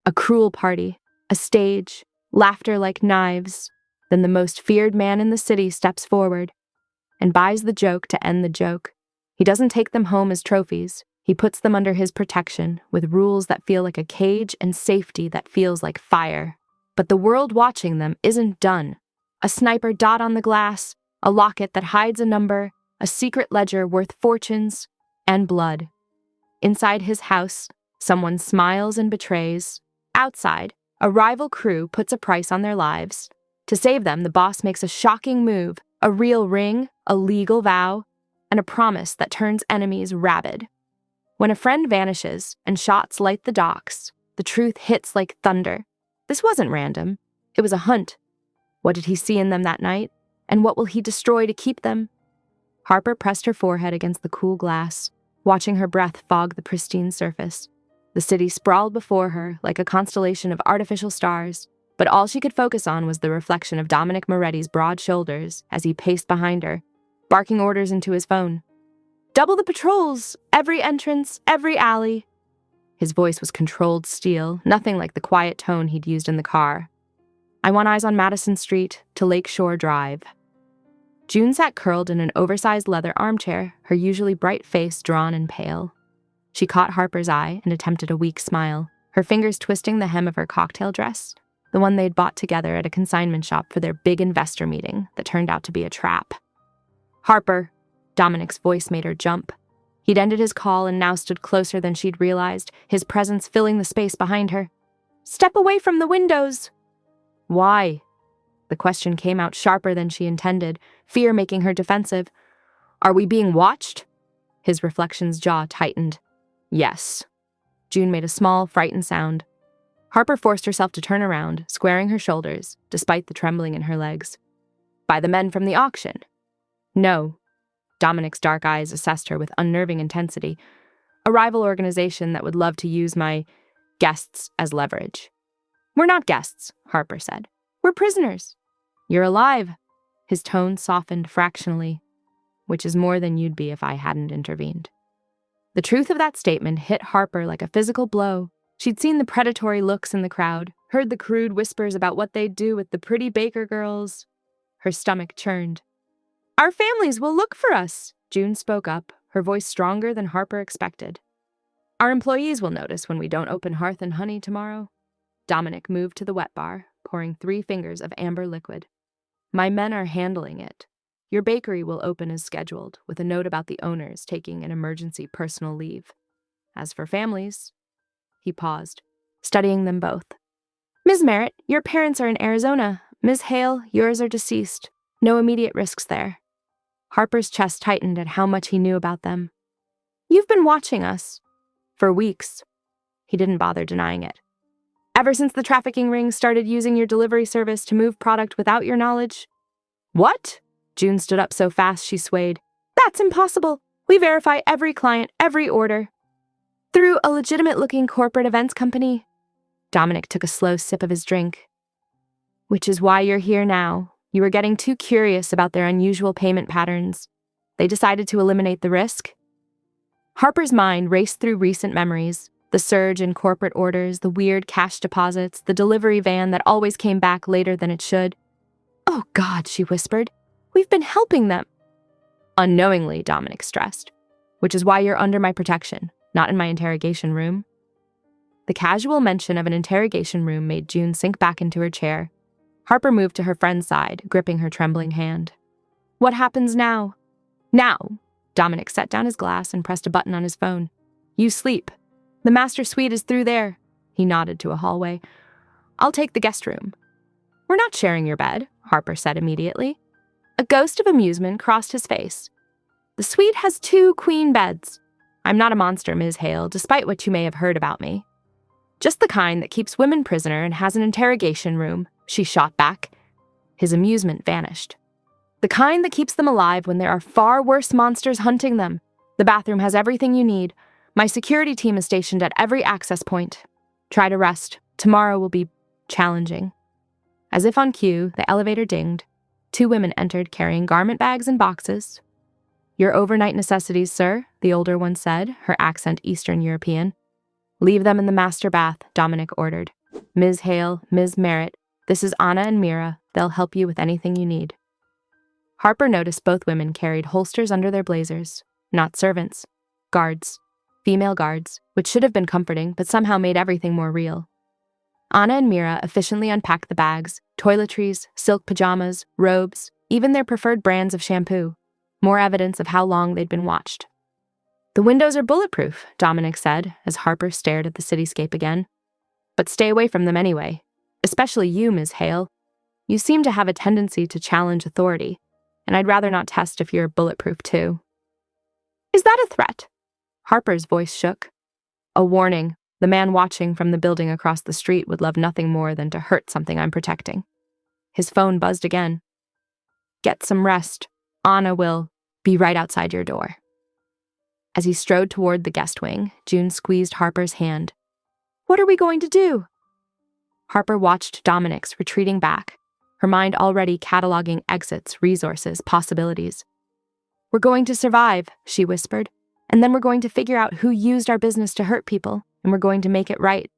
A cruel party, a stage, laughter like knives. Then the most feared man in the city steps forward and buys the joke to end the joke. He doesn't take them home as trophies. He puts them under his protection with rules that feel like a cage and safety that feels like fire. But the world watching them isn't done. A sniper dot on the glass, a locket that hides a number, a secret ledger worth fortunes, and blood. Inside his house, someone smiles and betrays. Outside, a rival crew puts a price on their lives. To save them, the boss makes a shocking move, a real ring, a legal vow, and a promise that turns enemies rabid. When a friend vanishes and shots light the docks, the truth hits like thunder. This wasn't random. It was a hunt. What did he see in them that night? And what will he destroy to keep them? Harper pressed her forehead against the cool glass, watching her breath fog the pristine surface. The city sprawled before her like a constellation of artificial stars, but all she could focus on was the reflection of Dominic Moretti's broad shoulders as he paced behind her, barking orders into his phone. "Double the patrols! Every entrance, every alley!" His voice was controlled steel, nothing like the quiet tone he'd used in the car. "I want eyes on Madison Street to Lakeshore Drive." June sat curled in an oversized leather armchair, her usually bright face drawn and pale. She caught Harper's eye and attempted a weak smile, her fingers twisting the hem of her cocktail dress, the one they'd bought together at a consignment shop for their big investor meeting that turned out to be a trap. "Harper," Dominic's voice made her jump. He'd ended his call and now stood closer than she'd realized, his presence filling the space behind her. "Step away from the windows!" "Why?" The question came out sharper than she intended, fear making her defensive. "Are we being watched?" His reflection's jaw tightened. "Yes." June made a small, frightened sound. Harper forced herself to turn around, squaring her shoulders, despite the trembling in her legs. "By the men from the auction?" "No." Dominic's dark eyes assessed her with unnerving intensity. "A rival organization that would love to use my guests as leverage." "We're not guests," Harper said. "We're prisoners." "You're alive." His tone softened fractionally, "which is more than you'd be if I hadn't intervened." The truth of that statement hit Harper like a physical blow. She'd seen the predatory looks in the crowd, heard the crude whispers about what they'd do with the pretty Baker girls. Her stomach churned. "Our families will look for us," June spoke up, her voice stronger than Harper expected. "Our employees will notice when we don't open Hearth and Honey tomorrow." Dominic moved to the wet bar, pouring 3 fingers of amber liquid. "My men are handling it. Your bakery will open as scheduled, with a note about the owners taking an emergency personal leave. As for families..." He paused, studying them both. "Ms. Merritt, your parents are in Arizona. Ms. Hale, yours are deceased. No immediate risks there." Harper's chest tightened at how much he knew about them. "You've been watching us." "For weeks." He didn't bother denying it. "Ever since the trafficking rings started using your delivery service to move product without your knowledge." "What?" June stood up so fast she swayed. "That's impossible. We verify every client, every order." "Through a legitimate-looking corporate events company." Dominic took a slow sip of his drink. "Which is why you're here now. You were getting too curious about their unusual payment patterns. They decided to eliminate the risk." Harper's mind raced through recent memories, the surge in corporate orders, the weird cash deposits, the delivery van that always came back later than it should. "Oh God," she whispered. "We've been helping them." "Unknowingly," Dominic stressed. "Which is why you're under my protection, not in my interrogation room." The casual mention of an interrogation room made June sink back into her chair. Harper moved to her friend's side, gripping her trembling hand. "What happens now?" "Now." Dominic set down his glass and pressed a button on his phone. "You sleep. The master suite is through there." He nodded to a hallway. "I'll take the guest room." "We're not sharing your bed," Harper said immediately. A ghost of amusement crossed his face. "The suite has 2 queen beds. I'm not a monster, Ms. Hale, despite what you may have heard about me. Just the kind that keeps women prisoner and has an interrogation room," she shot back. His amusement vanished. "The kind that keeps them alive when there are far worse monsters hunting them. The bathroom has everything you need. My security team is stationed at every access point. Try to rest. Tomorrow will be challenging." As if on cue, the elevator dinged. 2 women entered carrying garment bags and boxes. "Your overnight necessities, sir," the older one said, her accent Eastern European. "Leave them in the master bath," Dominic ordered. Ms. Hale, Ms. Merritt, this is Anna and Mira. They'll help you with anything you need. Harper noticed both women carried holsters under their blazers. Not servants. Guards. Female guards, which should have been comforting, but somehow made everything more real. Anna and Mira efficiently unpacked the bags, toiletries, silk pajamas, robes, even their preferred brands of shampoo. More evidence of how long they'd been watched. The windows are bulletproof, Dominic said, as Harper stared at the cityscape again. But stay away from them anyway. Especially you, Ms. Hale. You seem to have a tendency to challenge authority, and I'd rather not test if you're bulletproof too. Is that a threat? Harper's voice shook. A warning. The man watching from the building across the street would love nothing more than to hurt something I'm protecting. His phone buzzed again. Get some rest. Anna will be right outside your door. As he strode toward the guest wing, June squeezed Harper's hand. What are we going to do? Harper watched Dominic's retreating back, her mind already cataloging exits, resources, possibilities. We're going to survive, she whispered, and then we're going to figure out who used our business to hurt people, and we're going to make it right.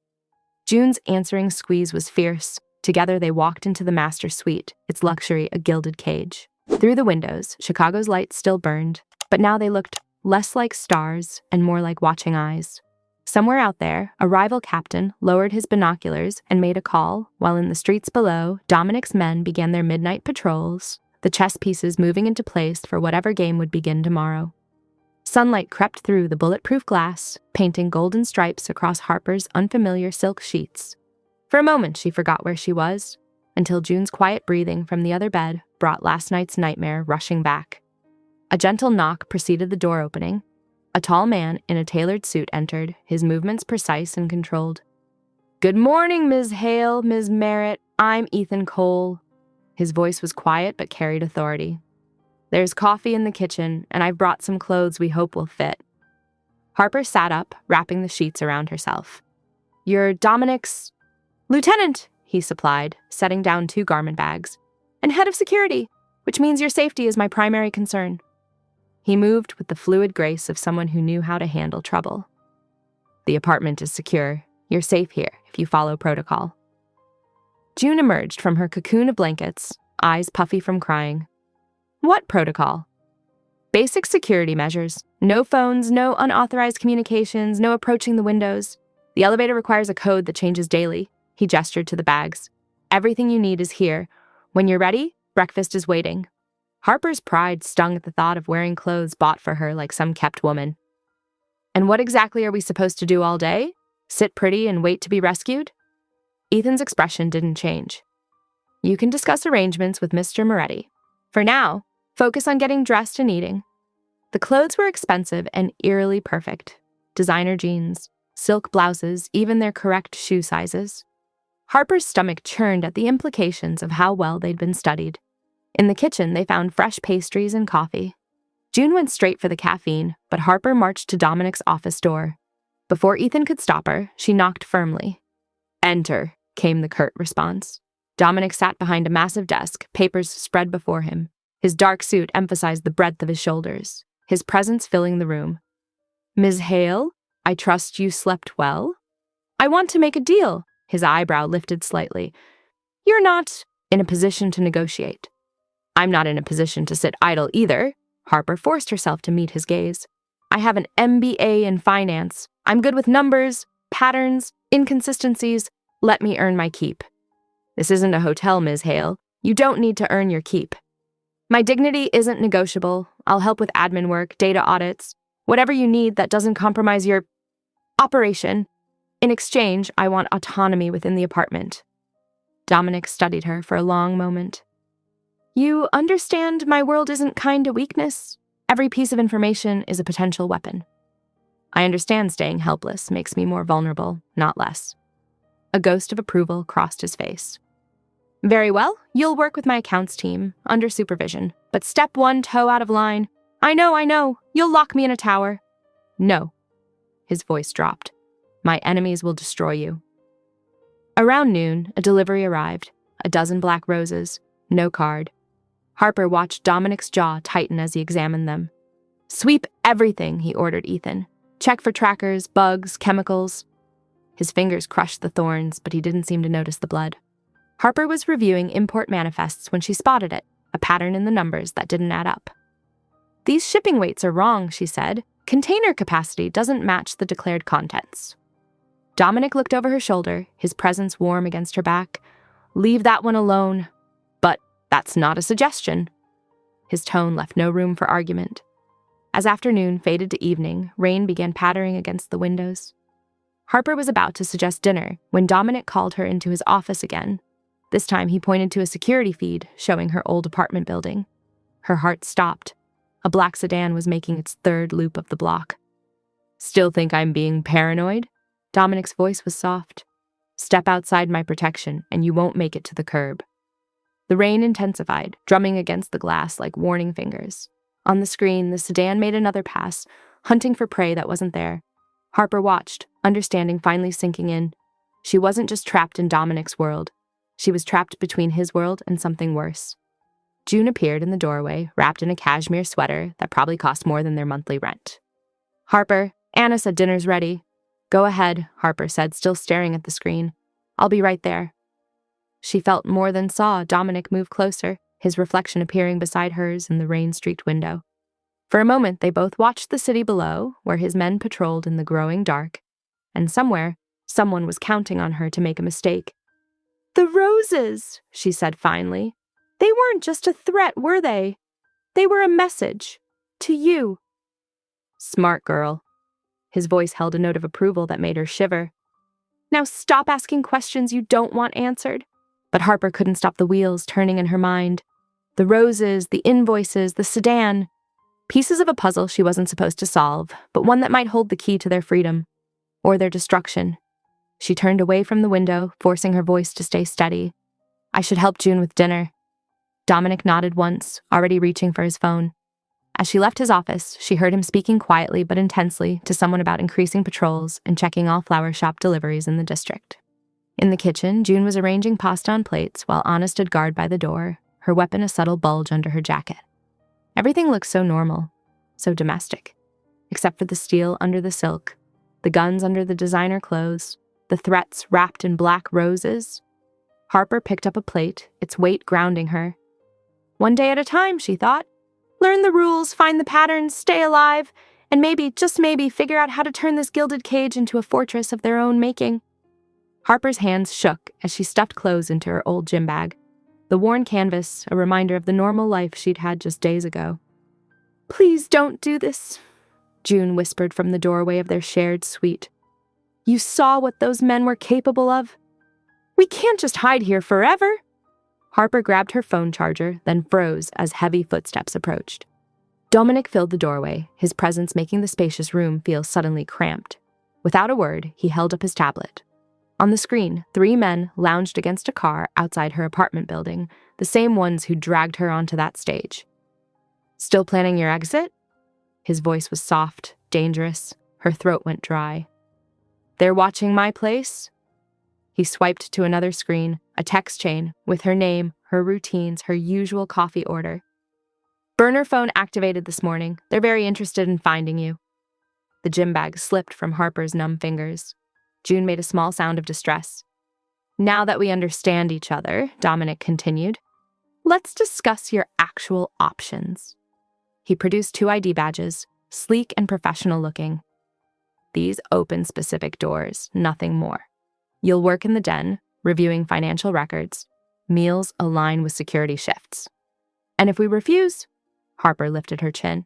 June's answering squeeze was fierce. Together they walked into the master suite, its luxury a gilded cage. Through the windows, Chicago's lights still burned, but now they looked less like stars and more like watching eyes. Somewhere out there, a rival captain lowered his binoculars and made a call, while in the streets below, Dominic's men began their midnight patrols, the chess pieces moving into place for whatever game would begin tomorrow. Sunlight crept through the bulletproof glass, painting golden stripes across Harper's unfamiliar silk sheets. For a moment, she forgot where she was, until June's quiet breathing from the other bed brought last night's nightmare rushing back. A gentle knock preceded the door opening. A tall man in a tailored suit entered, his movements precise and controlled. Good morning, Ms. Hale, Ms. Merritt. I'm Ethan Cole. His voice was quiet but carried authority. There's coffee in the kitchen, and I've brought some clothes we hope will fit. Harper sat up, wrapping the sheets around herself. You're Dominic's lieutenant, he supplied, setting down 2 garment bags, and head of security, which means your safety is my primary concern. He moved with the fluid grace of someone who knew how to handle trouble. The apartment is secure. You're safe here if you follow protocol. June emerged from her cocoon of blankets, eyes puffy from crying. What protocol? Basic security measures. No phones, no unauthorized communications, no approaching the windows. The elevator requires a code that changes daily. He gestured to the bags. Everything you need is here. When you're ready, breakfast is waiting. Harper's pride stung at the thought of wearing clothes bought for her like some kept woman. And what exactly are we supposed to do all day? Sit pretty and wait to be rescued? Ethan's expression didn't change. You can discuss arrangements with Mr. Moretti. For now, focus on getting dressed and eating. The clothes were expensive and eerily perfect. Designer jeans, silk blouses, even their correct shoe sizes. Harper's stomach churned at the implications of how well they'd been studied. In the kitchen, they found fresh pastries and coffee. June went straight for the caffeine, but Harper marched to Dominic's office door. Before Ethan could stop her, she knocked firmly. Enter, came the curt response. Dominic sat behind a massive desk, papers spread before him. His dark suit emphasized the breadth of his shoulders, his presence filling the room. Ms. Hale, I trust you slept well? I want to make a deal. His eyebrow lifted slightly. You're not in a position to negotiate. I'm not in a position to sit idle either. Harper forced herself to meet his gaze. I have an MBA in finance. I'm good with numbers, patterns, inconsistencies. Let me earn my keep. This isn't a hotel, Ms. Hale. You don't need to earn your keep. My dignity isn't negotiable. I'll help with admin work, data audits, whatever you need that doesn't compromise your operation. In exchange, I want autonomy within the apartment. Dominic studied her for a long moment. You understand my world isn't kind to weakness? Every piece of information is a potential weapon. I understand staying helpless makes me more vulnerable, not less. A ghost of approval crossed his face. Very well, you'll work with my accounts team, under supervision. But step 1, toe out of line. I know, you'll lock me in a tower. No. His voice dropped. My enemies will destroy you. Around noon, a delivery arrived. 12 black roses, no card. Harper watched Dominic's jaw tighten as he examined them. Sweep everything, he ordered Ethan. Check for trackers, bugs, chemicals. His fingers crushed the thorns, but he didn't seem to notice the blood. Harper was reviewing import manifests when she spotted it, a pattern in the numbers that didn't add up. "These shipping weights are wrong," she said. "Container capacity doesn't match the declared contents." Dominic looked over her shoulder, his presence warm against her back. "Leave that one alone." "But that's not a suggestion." His tone left no room for argument. As afternoon faded to evening, rain began pattering against the windows. Harper was about to suggest dinner when Dominic called her into his office again. This time he pointed to a security feed showing her old apartment building. Her heart stopped. A black sedan was making its third loop of the block. "Still think I'm being paranoid?" Dominic's voice was soft. "Step outside my protection and you won't make it to the curb." The rain intensified, drumming against the glass like warning fingers. On the screen, the sedan made another pass, hunting for prey that wasn't there. Harper watched, understanding finally sinking in. She wasn't just trapped in Dominic's world. She was trapped between his world and something worse. June appeared in the doorway, wrapped in a cashmere sweater that probably cost more than their monthly rent. "Harper, Anna said dinner's ready." "Go ahead," Harper said, still staring at the screen. "I'll be right there." She felt more than saw Dominic move closer, his reflection appearing beside hers in the rain-streaked window. For a moment, they both watched the city below, where his men patrolled in the growing dark, and somewhere, someone was counting on her to make a mistake. "The roses," she said finally. "They weren't just a threat, were they? They were a message. To you." "Smart girl." His voice held a note of approval that made her shiver. "Now stop asking questions you don't want answered." But Harper couldn't stop the wheels turning in her mind. The roses, the invoices, the sedan. Pieces of a puzzle she wasn't supposed to solve, but one that might hold the key to their freedom. Or their destruction. She turned away from the window, forcing her voice to stay steady. "I should help June with dinner." Dominic nodded once, already reaching for his phone. As she left his office, she heard him speaking quietly but intensely to someone about increasing patrols and checking all flower shop deliveries in the district. In the kitchen, June was arranging pasta on plates while Anna stood guard by the door, her weapon a subtle bulge under her jacket. Everything looked so normal, so domestic, except for the steel under the silk, the guns under the designer clothes, the threats wrapped in black roses. Harper picked up a plate, its weight grounding her. One day at a time, she thought. Learn the rules, find the patterns, stay alive, and maybe, just maybe, figure out how to turn this gilded cage into a fortress of their own making. Harper's hands shook as she stuffed clothes into her old gym bag. The worn canvas, a reminder of the normal life she'd had just days ago. "Please don't do this," June whispered from the doorway of their shared suite. "You saw what those men were capable of. We can't just hide here forever." Harper grabbed her phone charger, then froze as heavy footsteps approached. Dominic filled the doorway, his presence making the spacious room feel suddenly cramped. Without a word, he held up his tablet. On the screen, 3 men lounged against a car outside her apartment building, the same ones who dragged her onto that stage. "Still planning your exit?" His voice was soft, dangerous. Her throat went dry. "They're watching my place?" He swiped to another screen, a text chain, with her name, her routines, her usual coffee order. "Burner phone activated this morning. They're very interested in finding you." The gym bag slipped from Harper's numb fingers. June made a small sound of distress. "Now that we understand each other," Dominic continued, "let's discuss your actual options." He produced 2 ID badges, sleek and professional looking. "These open specific doors, nothing more. You'll work in the den, reviewing financial records. Meals align with security shifts. And if we refuse," Harper lifted her chin,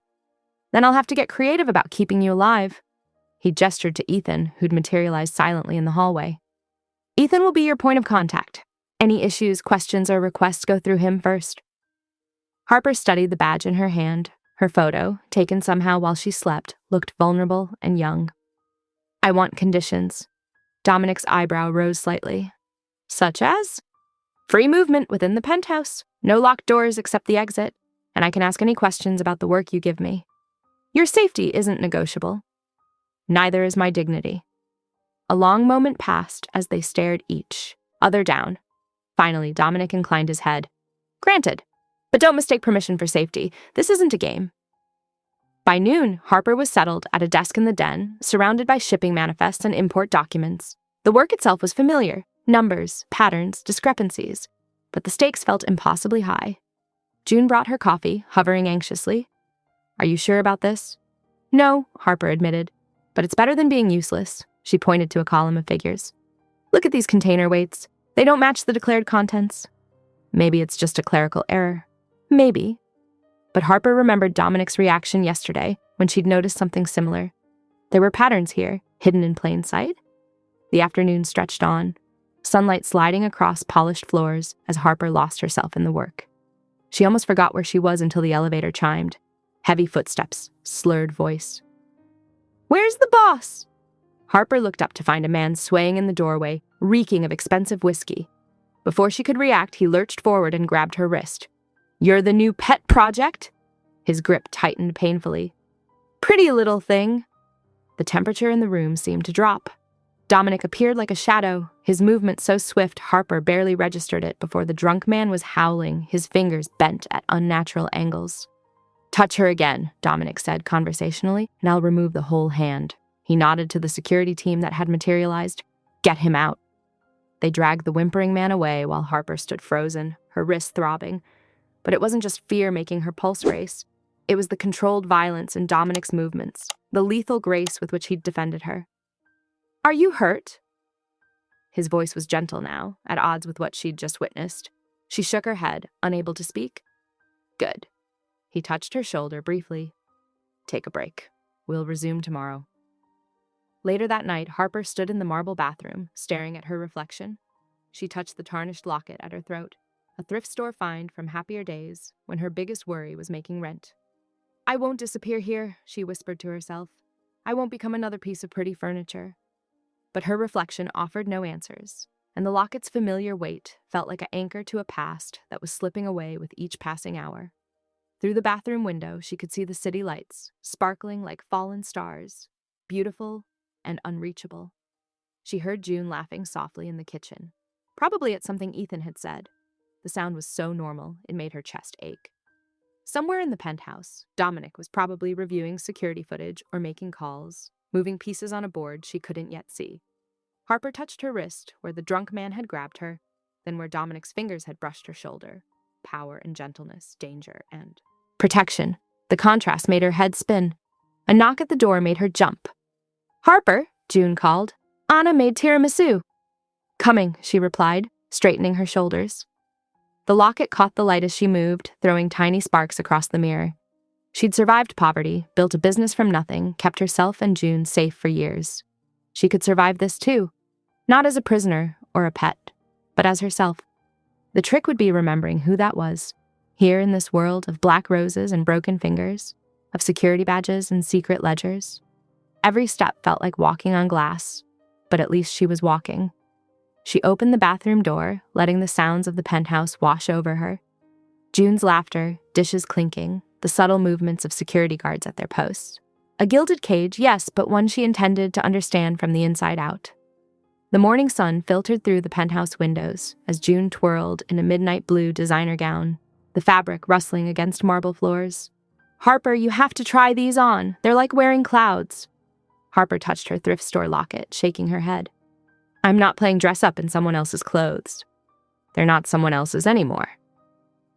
"then I'll have to get creative about keeping you alive." He gestured to Ethan, who'd materialized silently in the hallway. "Ethan will be your point of contact. Any issues, questions, or requests go through him first." Harper studied the badge in her hand. Her photo, taken somehow while she slept, looked vulnerable and young. "I want conditions." Dominic's eyebrow rose slightly. "Such as?" "Free movement within the penthouse, no locked doors except the exit, and I can ask any questions about the work you give me. Your safety isn't negotiable. Neither is my dignity." A long moment passed as they stared each, other down. Finally, Dominic inclined his head. "Granted, but don't mistake permission for safety. This isn't a game." By noon, Harper was settled at a desk in the den, surrounded by shipping manifests and import documents. The work itself was familiar: numbers, patterns, discrepancies. But the stakes felt impossibly high. June brought her coffee, hovering anxiously. "Are you sure about this?" "No," Harper admitted. "But it's better than being useless." She pointed to a column of figures. "Look at these container weights. They don't match the declared contents." "Maybe it's just a clerical error." "Maybe." But Harper remembered Dominic's reaction yesterday when she'd noticed something similar. There were patterns here, hidden in plain sight. The afternoon stretched on, sunlight sliding across polished floors as Harper lost herself in the work. She almost forgot where she was until the elevator chimed. Heavy footsteps, slurred voice. "Where's the boss?" Harper looked up to find a man swaying in the doorway, reeking of expensive whiskey. Before she could react, he lurched forward and grabbed her wrist. "You're the new pet project?" His grip tightened painfully. "Pretty little thing." The temperature in the room seemed to drop. Dominic appeared like a shadow, his movement so swift Harper barely registered it before the drunk man was howling, his fingers bent at unnatural angles. "Touch her again," Dominic said conversationally, "and I'll remove the whole hand." He nodded to the security team that had materialized. "Get him out." They dragged the whimpering man away while Harper stood frozen, her wrists throbbing. But it wasn't just fear making her pulse race. It was the controlled violence in Dominic's movements, the lethal grace with which he'd defended her. "Are you hurt?" His voice was gentle now, at odds with what she'd just witnessed. She shook her head, unable to speak. "Good." He touched her shoulder briefly. "Take a break. We'll resume tomorrow." Later that night, Harper stood in the marble bathroom, staring at her reflection. She touched the tarnished locket at her throat, a thrift store find from happier days when her biggest worry was making rent. "I won't disappear here," she whispered to herself. "I won't become another piece of pretty furniture." But her reflection offered no answers, and the locket's familiar weight felt like an anchor to a past that was slipping away with each passing hour. Through the bathroom window, she could see the city lights, sparkling like fallen stars, beautiful and unreachable. She heard June laughing softly in the kitchen, probably at something Ethan had said. The sound was so normal, it made her chest ache. Somewhere in the penthouse, Dominic was probably reviewing security footage or making calls, moving pieces on a board she couldn't yet see. Harper touched her wrist where the drunk man had grabbed her, then where Dominic's fingers had brushed her shoulder. Power and gentleness, danger and protection. The contrast made her head spin. A knock at the door made her jump. "Harper," June called. "Anna made tiramisu." "Coming," she replied, straightening her shoulders. The locket caught the light as she moved, throwing tiny sparks across the mirror. She'd survived poverty, built a business from nothing, kept herself and June safe for years. She could survive this too, not as a prisoner or a pet, but as herself. The trick would be remembering who that was, here in this world of black roses and broken fingers, of security badges and secret ledgers. Every step felt like walking on glass, but at least she was walking. She opened the bathroom door, letting the sounds of the penthouse wash over her. June's laughter, dishes clinking, the subtle movements of security guards at their posts. A gilded cage, yes, but one she intended to understand from the inside out. The morning sun filtered through the penthouse windows as June twirled in a midnight blue designer gown, the fabric rustling against marble floors. "Harper, you have to try these on. They're like wearing clouds." Harper touched her thrift store locket, shaking her head. "I'm not playing dress up in someone else's clothes." "They're not someone else's anymore."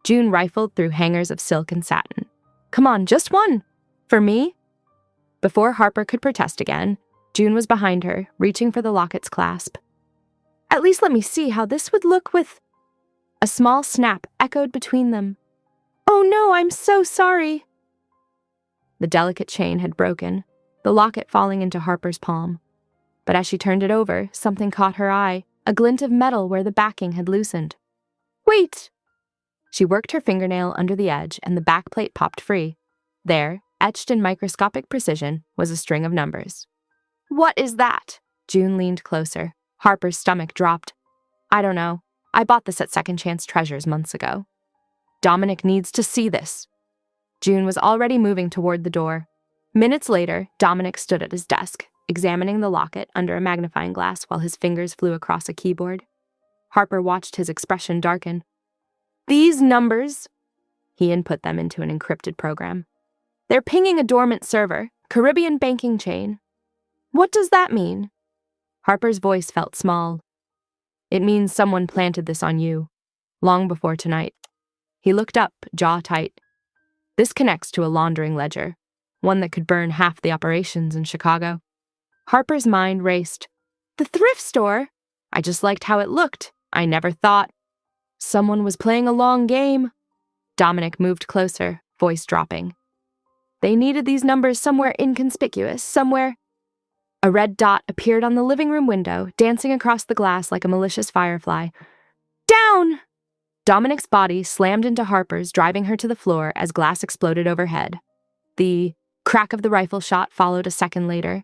June rifled through hangers of silk and satin. "Come on, just one. For me?" Before Harper could protest again, June was behind her, reaching for the locket's clasp. "At least let me see how this would look with—" A small snap echoed between them. "Oh no, I'm so sorry." The delicate chain had broken, the locket falling into Harper's palm. But as she turned it over, something caught her eye, a glint of metal where the backing had loosened. "Wait!" She worked her fingernail under the edge and the backplate popped free. There, etched in microscopic precision, was a string of numbers. "What is that?" June leaned closer. Harper's stomach dropped. "I don't know. I bought this at Second Chance Treasures months ago." "Dominic needs to see this." June was already moving toward the door. Minutes later, Dominic stood at his desk, examining the locket under a magnifying glass while his fingers flew across a keyboard. Harper watched his expression darken. "These numbers," he input them into an encrypted program. "They're pinging a dormant server, Caribbean banking chain." "What does that mean?" Harper's voice felt small. It means someone planted this on you, long before tonight. He looked up, jaw tight. This connects to a laundering ledger, one that could burn half the operations in Chicago. Harper's mind raced. The thrift store? I just liked how it looked. I never thought. Someone was playing a long game. Dominic moved closer, voice dropping. They needed these numbers somewhere inconspicuous, somewhere. A red dot appeared on the living room window, dancing across the glass like a malicious firefly. Down! Dominic's body slammed into Harper's, driving her to the floor as glass exploded overhead. The crack of the rifle shot followed a second later.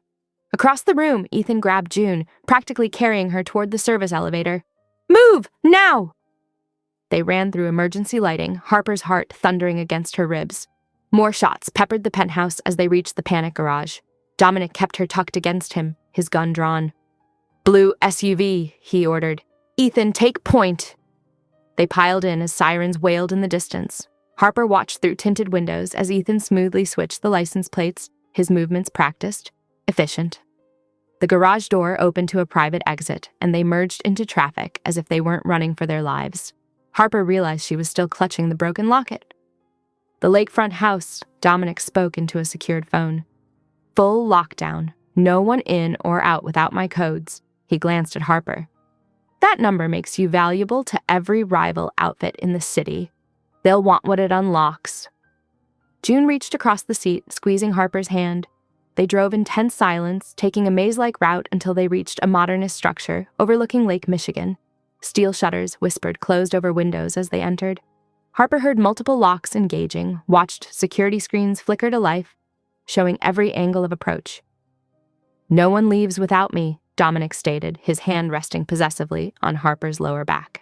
Across the room, Ethan grabbed June, practically carrying her toward the service elevator. Move! Now! They ran through emergency lighting, Harper's heart thundering against her ribs. More shots peppered the penthouse as they reached the panic garage. Dominic kept her tucked against him, his gun drawn. Blue SUV, he ordered. Ethan, take point! They piled in as sirens wailed in the distance. Harper watched through tinted windows as Ethan smoothly switched the license plates, his movements practiced, efficient. The garage door opened to a private exit, and they merged into traffic as if they weren't running for their lives. Harper realized she was still clutching the broken locket. The lakefront house, Dominic spoke into a secured phone. Full lockdown. No one in or out without my codes. He glanced at Harper. That number makes you valuable to every rival outfit in the city. They'll want what it unlocks. June reached across the seat, squeezing Harper's hand. They drove in tense silence, taking a maze-like route until they reached a modernist structure overlooking Lake Michigan. Steel shutters whispered closed over windows as they entered. Harper heard multiple locks engaging, watched security screens flicker to life, showing every angle of approach. No one leaves without me, Dominic stated, his hand resting possessively on Harper's lower back.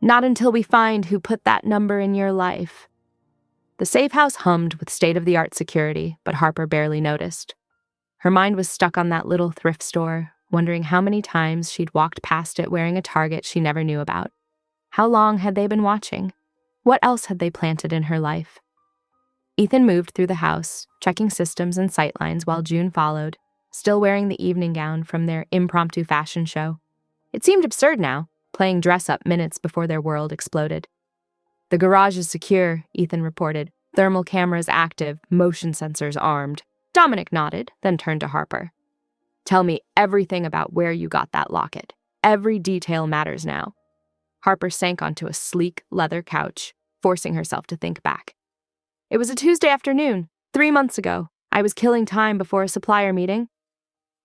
Not until we find who put that number in your life. The safe house hummed with state-of-the-art security, but Harper barely noticed. Her mind was stuck on that little thrift store, wondering how many times she'd walked past it wearing a target she never knew about. How long had they been watching? What else had they planted in her life? Ethan moved through the house, checking systems and sightlines while June followed, still wearing the evening gown from their impromptu fashion show. It seemed absurd now, playing dress-up minutes before their world exploded. The garage is secure, Ethan reported. Thermal cameras active, motion sensors armed. Dominic nodded, then turned to Harper. Tell me everything about where you got that locket. Every detail matters now. Harper sank onto a sleek leather couch, forcing herself to think back. It was a Tuesday afternoon, 3 months ago. I was killing time before a supplier meeting.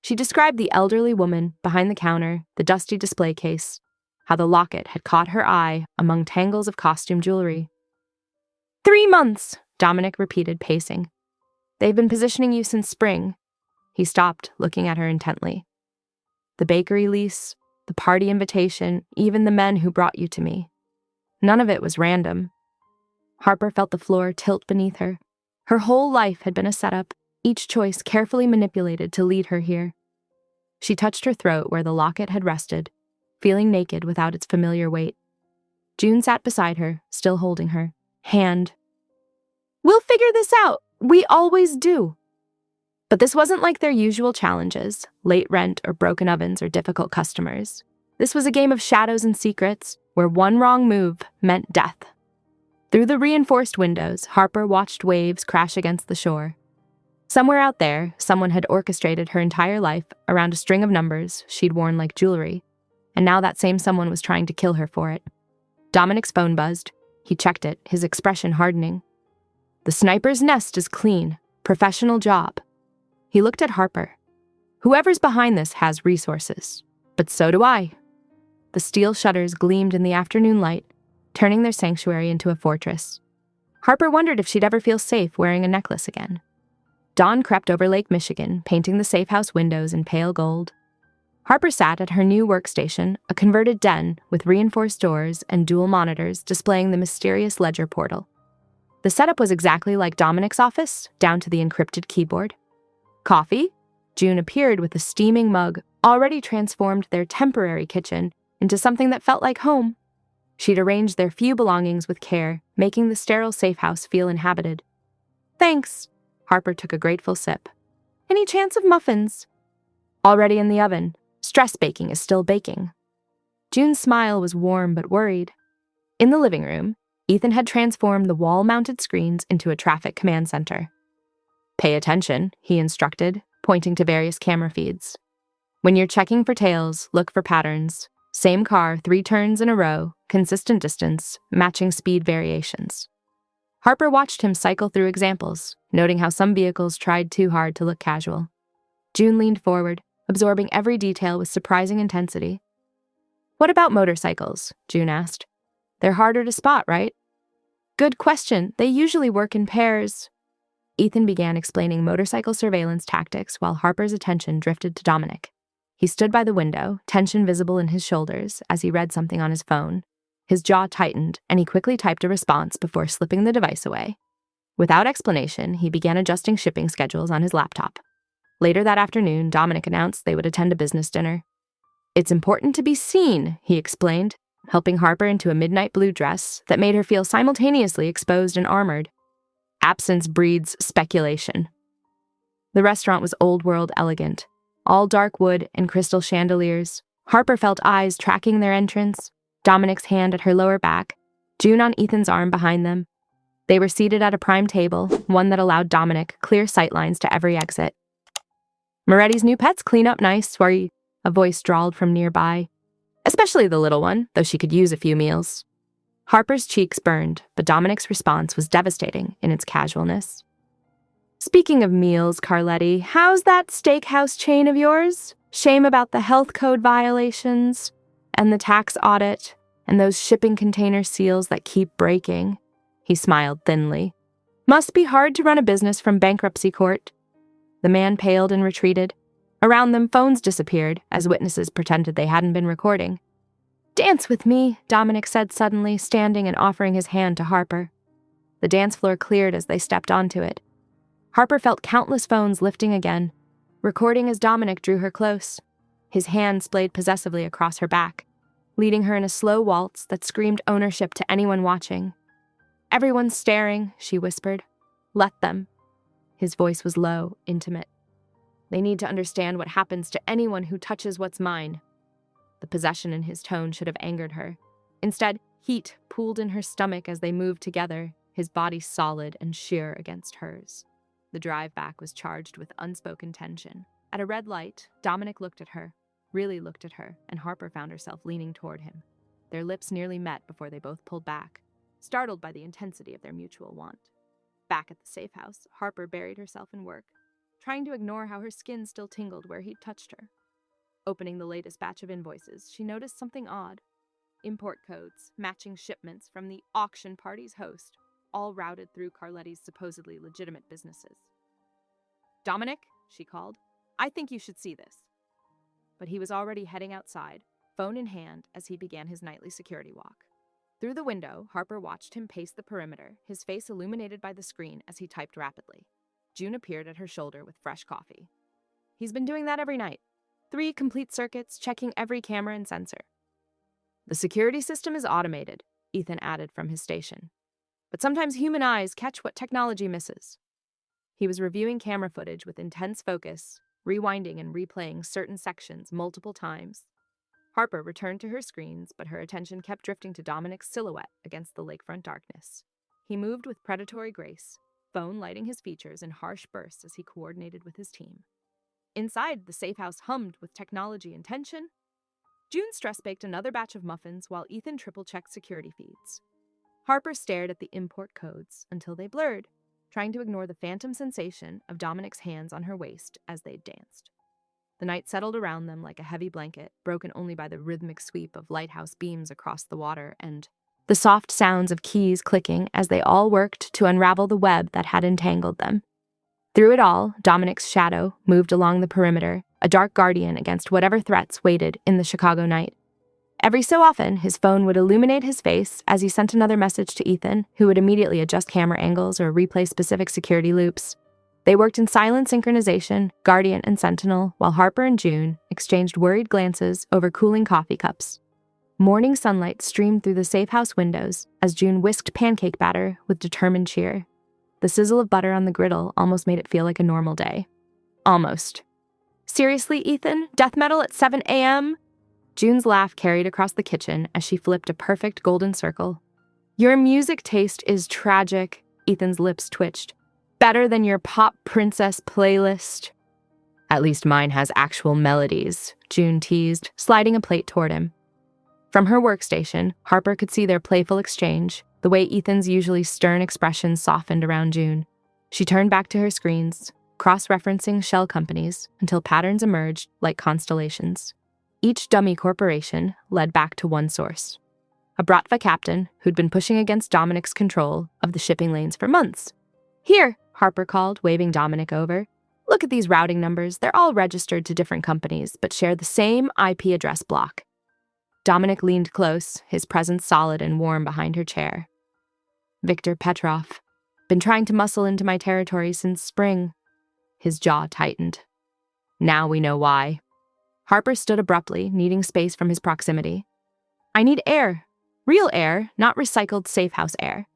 She described the elderly woman behind the counter, the dusty display case, how the locket had caught her eye among tangles of costume jewelry. 3 months, Dominic repeated, pacing. They've been positioning you since spring. He stopped, looking at her intently. The bakery lease, the party invitation, even the men who brought you to me. None of it was random. Harper felt the floor tilt beneath her. Her whole life had been a setup, each choice carefully manipulated to lead her here. She touched her throat where the locket had rested, feeling naked without its familiar weight. June sat beside her, still holding her. Hand. We'll figure this out. We always do. But this wasn't like their usual challenges, late rent or broken ovens or difficult customers. This was a game of shadows and secrets, where one wrong move meant death. Through the reinforced windows, Harper watched waves crash against the shore. Somewhere out there, someone had orchestrated her entire life around a string of numbers she'd worn like jewelry, and now that same someone was trying to kill her for it. Dominic's phone buzzed. He checked it, his expression hardening. The sniper's nest is clean. Professional job. He looked at Harper. Whoever's behind this has resources, but so do I. The steel shutters gleamed in the afternoon light, turning their sanctuary into a fortress. Harper wondered if she'd ever feel safe wearing a necklace again. Dawn crept over Lake Michigan, painting the safe house windows in pale gold. Harper sat at her new workstation, a converted den with reinforced doors and dual monitors displaying the mysterious ledger portal. The setup was exactly like Dominic's office, down to the encrypted keyboard. Coffee? June appeared with a steaming mug, already transformed their temporary kitchen into something that felt like home. She'd arranged their few belongings with care, making the sterile safe house feel inhabited. Thanks. Harper took a grateful sip. Any chance of muffins? Already in the oven. Stress baking is still baking. June's smile was warm but worried. In the living room, Ethan had transformed the wall-mounted screens into a traffic command center. Pay attention, he instructed, pointing to various camera feeds. When you're checking for tails, look for patterns. Same car 3 turns in a row, consistent distance, matching speed variations. Harper watched him cycle through examples, noting how some vehicles tried too hard to look casual. June leaned forward, absorbing every detail with surprising intensity. "What about motorcycles?" June asked. "They're harder to spot, right?" "Good question. They usually work in pairs." Ethan began explaining motorcycle surveillance tactics while Harper's attention drifted to Dominic. He stood by the window, tension visible in his shoulders as he read something on his phone. His jaw tightened, and he quickly typed a response before slipping the device away. Without explanation, he began adjusting shipping schedules on his laptop. Later that afternoon, Dominic announced they would attend a business dinner. "It's important to be seen," he explained, helping Harper into a midnight blue dress that made her feel simultaneously exposed and armored. Absence breeds speculation. The restaurant was old-world elegant, all dark wood and crystal chandeliers. Harper felt eyes tracking their entrance, Dominic's hand at her lower back, June on Ethan's arm behind them. They were seated at a prime table, one that allowed Dominic clear sightlines to every exit. "Moretti's new pets clean up nice, worry," a voice drawled from nearby. "Especially the little one, though she could use a few meals." Harper's cheeks burned, but Dominic's response was devastating in its casualness. "Speaking of meals, Carletti, how's that steakhouse chain of yours? Shame about the health code violations, and the tax audit, and those shipping container seals that keep breaking." He smiled thinly. "Must be hard to run a business from bankruptcy court." The man paled and retreated. Around them, phones disappeared as witnesses pretended they hadn't been recording. "Dance with me," Dominic said suddenly, standing and offering his hand to Harper. The dance floor cleared as they stepped onto it. Harper felt countless phones lifting again, recording as Dominic drew her close. His hand splayed possessively across her back, leading her in a slow waltz that screamed ownership to anyone watching. "Everyone's staring," she whispered. "Let them." His voice was low, intimate. "They need to understand what happens to anyone who touches what's mine." The possession in his tone should have angered her. Instead, heat pooled in her stomach as they moved together, his body solid and sheer against hers. The drive back was charged with unspoken tension. At a red light, Dominic looked at her, really looked at her, and Harper found herself leaning toward him. Their lips nearly met before they both pulled back, startled by the intensity of their mutual want. Back at the safe house, Harper buried herself in work, trying to ignore how her skin still tingled where he'd touched her. Opening the latest batch of invoices, she noticed something odd. Import codes, matching shipments from the auction party's host, all routed through Carletti's supposedly legitimate businesses. "Dominic," she called, "I think you should see this." But he was already heading outside, phone in hand, as he began his nightly security walk. Through the window, Harper watched him pace the perimeter, his face illuminated by the screen as he typed rapidly. June appeared at her shoulder with fresh coffee. "He's been doing that every night. 3 complete circuits, checking every camera and sensor." "The security system is automated," Ethan added from his station. "But sometimes human eyes catch what technology misses." He was reviewing camera footage with intense focus, rewinding and replaying certain sections multiple times. Harper returned to her screens, but her attention kept drifting to Dominic's silhouette against the lakefront darkness. He moved with predatory grace, phone lighting his features in harsh bursts as he coordinated with his team. Inside, the safe house hummed with technology and tension. June stress-baked another batch of muffins while Ethan triple-checked security feeds. Harper stared at the import codes until they blurred, trying to ignore the phantom sensation of Dominic's hands on her waist as they danced. The night settled around them like a heavy blanket, broken only by the rhythmic sweep of lighthouse beams across the water and the soft sounds of keys clicking as they all worked to unravel the web that had entangled them. Through it all, Dominic's shadow moved along the perimeter, a dark guardian against whatever threats waited in the Chicago night. Every so often, his phone would illuminate his face as he sent another message to Ethan, who would immediately adjust camera angles or replay specific security loops. They worked in silent synchronization, Guardian and Sentinel, while Harper and June exchanged worried glances over cooling coffee cups. Morning sunlight streamed through the safe house windows as June whisked pancake batter with determined cheer. The sizzle of butter on the griddle almost made it feel like a normal day. Almost. Seriously, Ethan? Death metal at 7 a.m.? June's laugh carried across the kitchen as she flipped a perfect golden circle. Your music taste is tragic, Ethan's lips twitched. Better than your pop princess playlist. At least mine has actual melodies, June teased, sliding a plate toward him. From her workstation, Harper could see their playful exchange, the way Ethan's usually stern expression softened around June. She turned back to her screens, cross-referencing shell companies until patterns emerged like constellations. Each dummy corporation led back to one source. A Bratva captain who'd been pushing against Dominic's control of the shipping lanes for months. Here, Harper called, waving Dominic over. Look at these routing numbers. They're all registered to different companies, but share the same IP address block. Dominic leaned close, his presence solid and warm behind her chair. Viktor Petrov. Been trying to muscle into my territory since spring. His jaw tightened. Now we know why. Harper stood abruptly, needing space from his proximity. I need air. Real air, not recycled safe house air.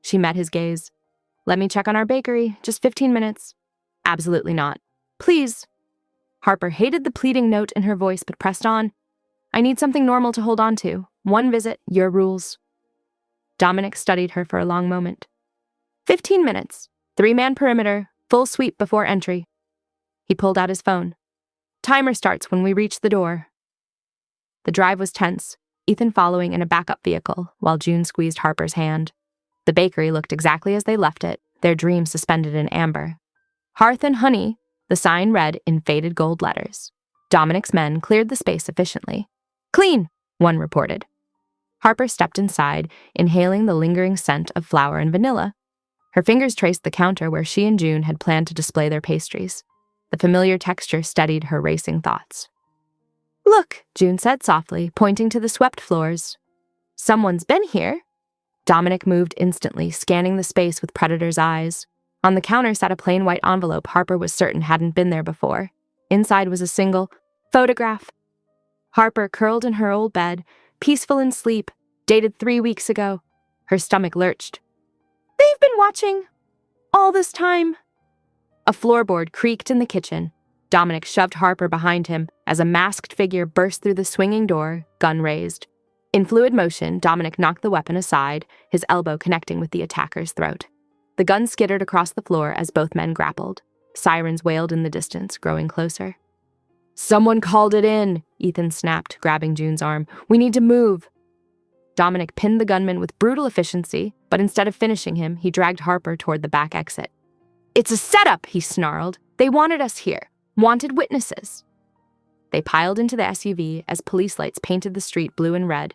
She met his gaze. Let me check on our bakery. Just 15 minutes. Absolutely not. Please. Harper hated the pleading note in her voice, but pressed on. I need something normal to hold on to. One visit, your rules. Dominic studied her for a long moment. 15 minutes. 3-man perimeter. Full sweep before entry. He pulled out his phone. Timer starts when we reach the door. The drive was tense, Ethan following in a backup vehicle while June squeezed Harper's hand. The bakery looked exactly as they left it, their dream suspended in amber. Hearth and Honey, the sign read in faded gold letters. Dominic's men cleared the space efficiently. Clean, one reported. Harper stepped inside, inhaling the lingering scent of flour and vanilla. Her fingers traced the counter where she and June had planned to display their pastries. The familiar texture steadied her racing thoughts. Look, June said softly, pointing to the swept floors. Someone's been here. Dominic moved instantly, scanning the space with Predator's eyes. On the counter sat a plain white envelope Harper was certain hadn't been there before. Inside was a single photograph. Harper curled in her old bed, peaceful in sleep, dated 3 weeks ago. Her stomach lurched. They've been watching all this time. A floorboard creaked in the kitchen. Dominic shoved Harper behind him as a masked figure burst through the swinging door, gun raised. In fluid motion, Dominic knocked the weapon aside, his elbow connecting with the attacker's throat. The gun skittered across the floor as both men grappled. Sirens wailed in the distance, growing closer. Someone called it in, Ethan snapped, grabbing June's arm. We need to move. Dominic pinned the gunman with brutal efficiency, but instead of finishing him, he dragged Harper toward the back exit. It's a setup, he snarled. They wanted us here. Wanted witnesses. They piled into the SUV as police lights painted the street blue and red.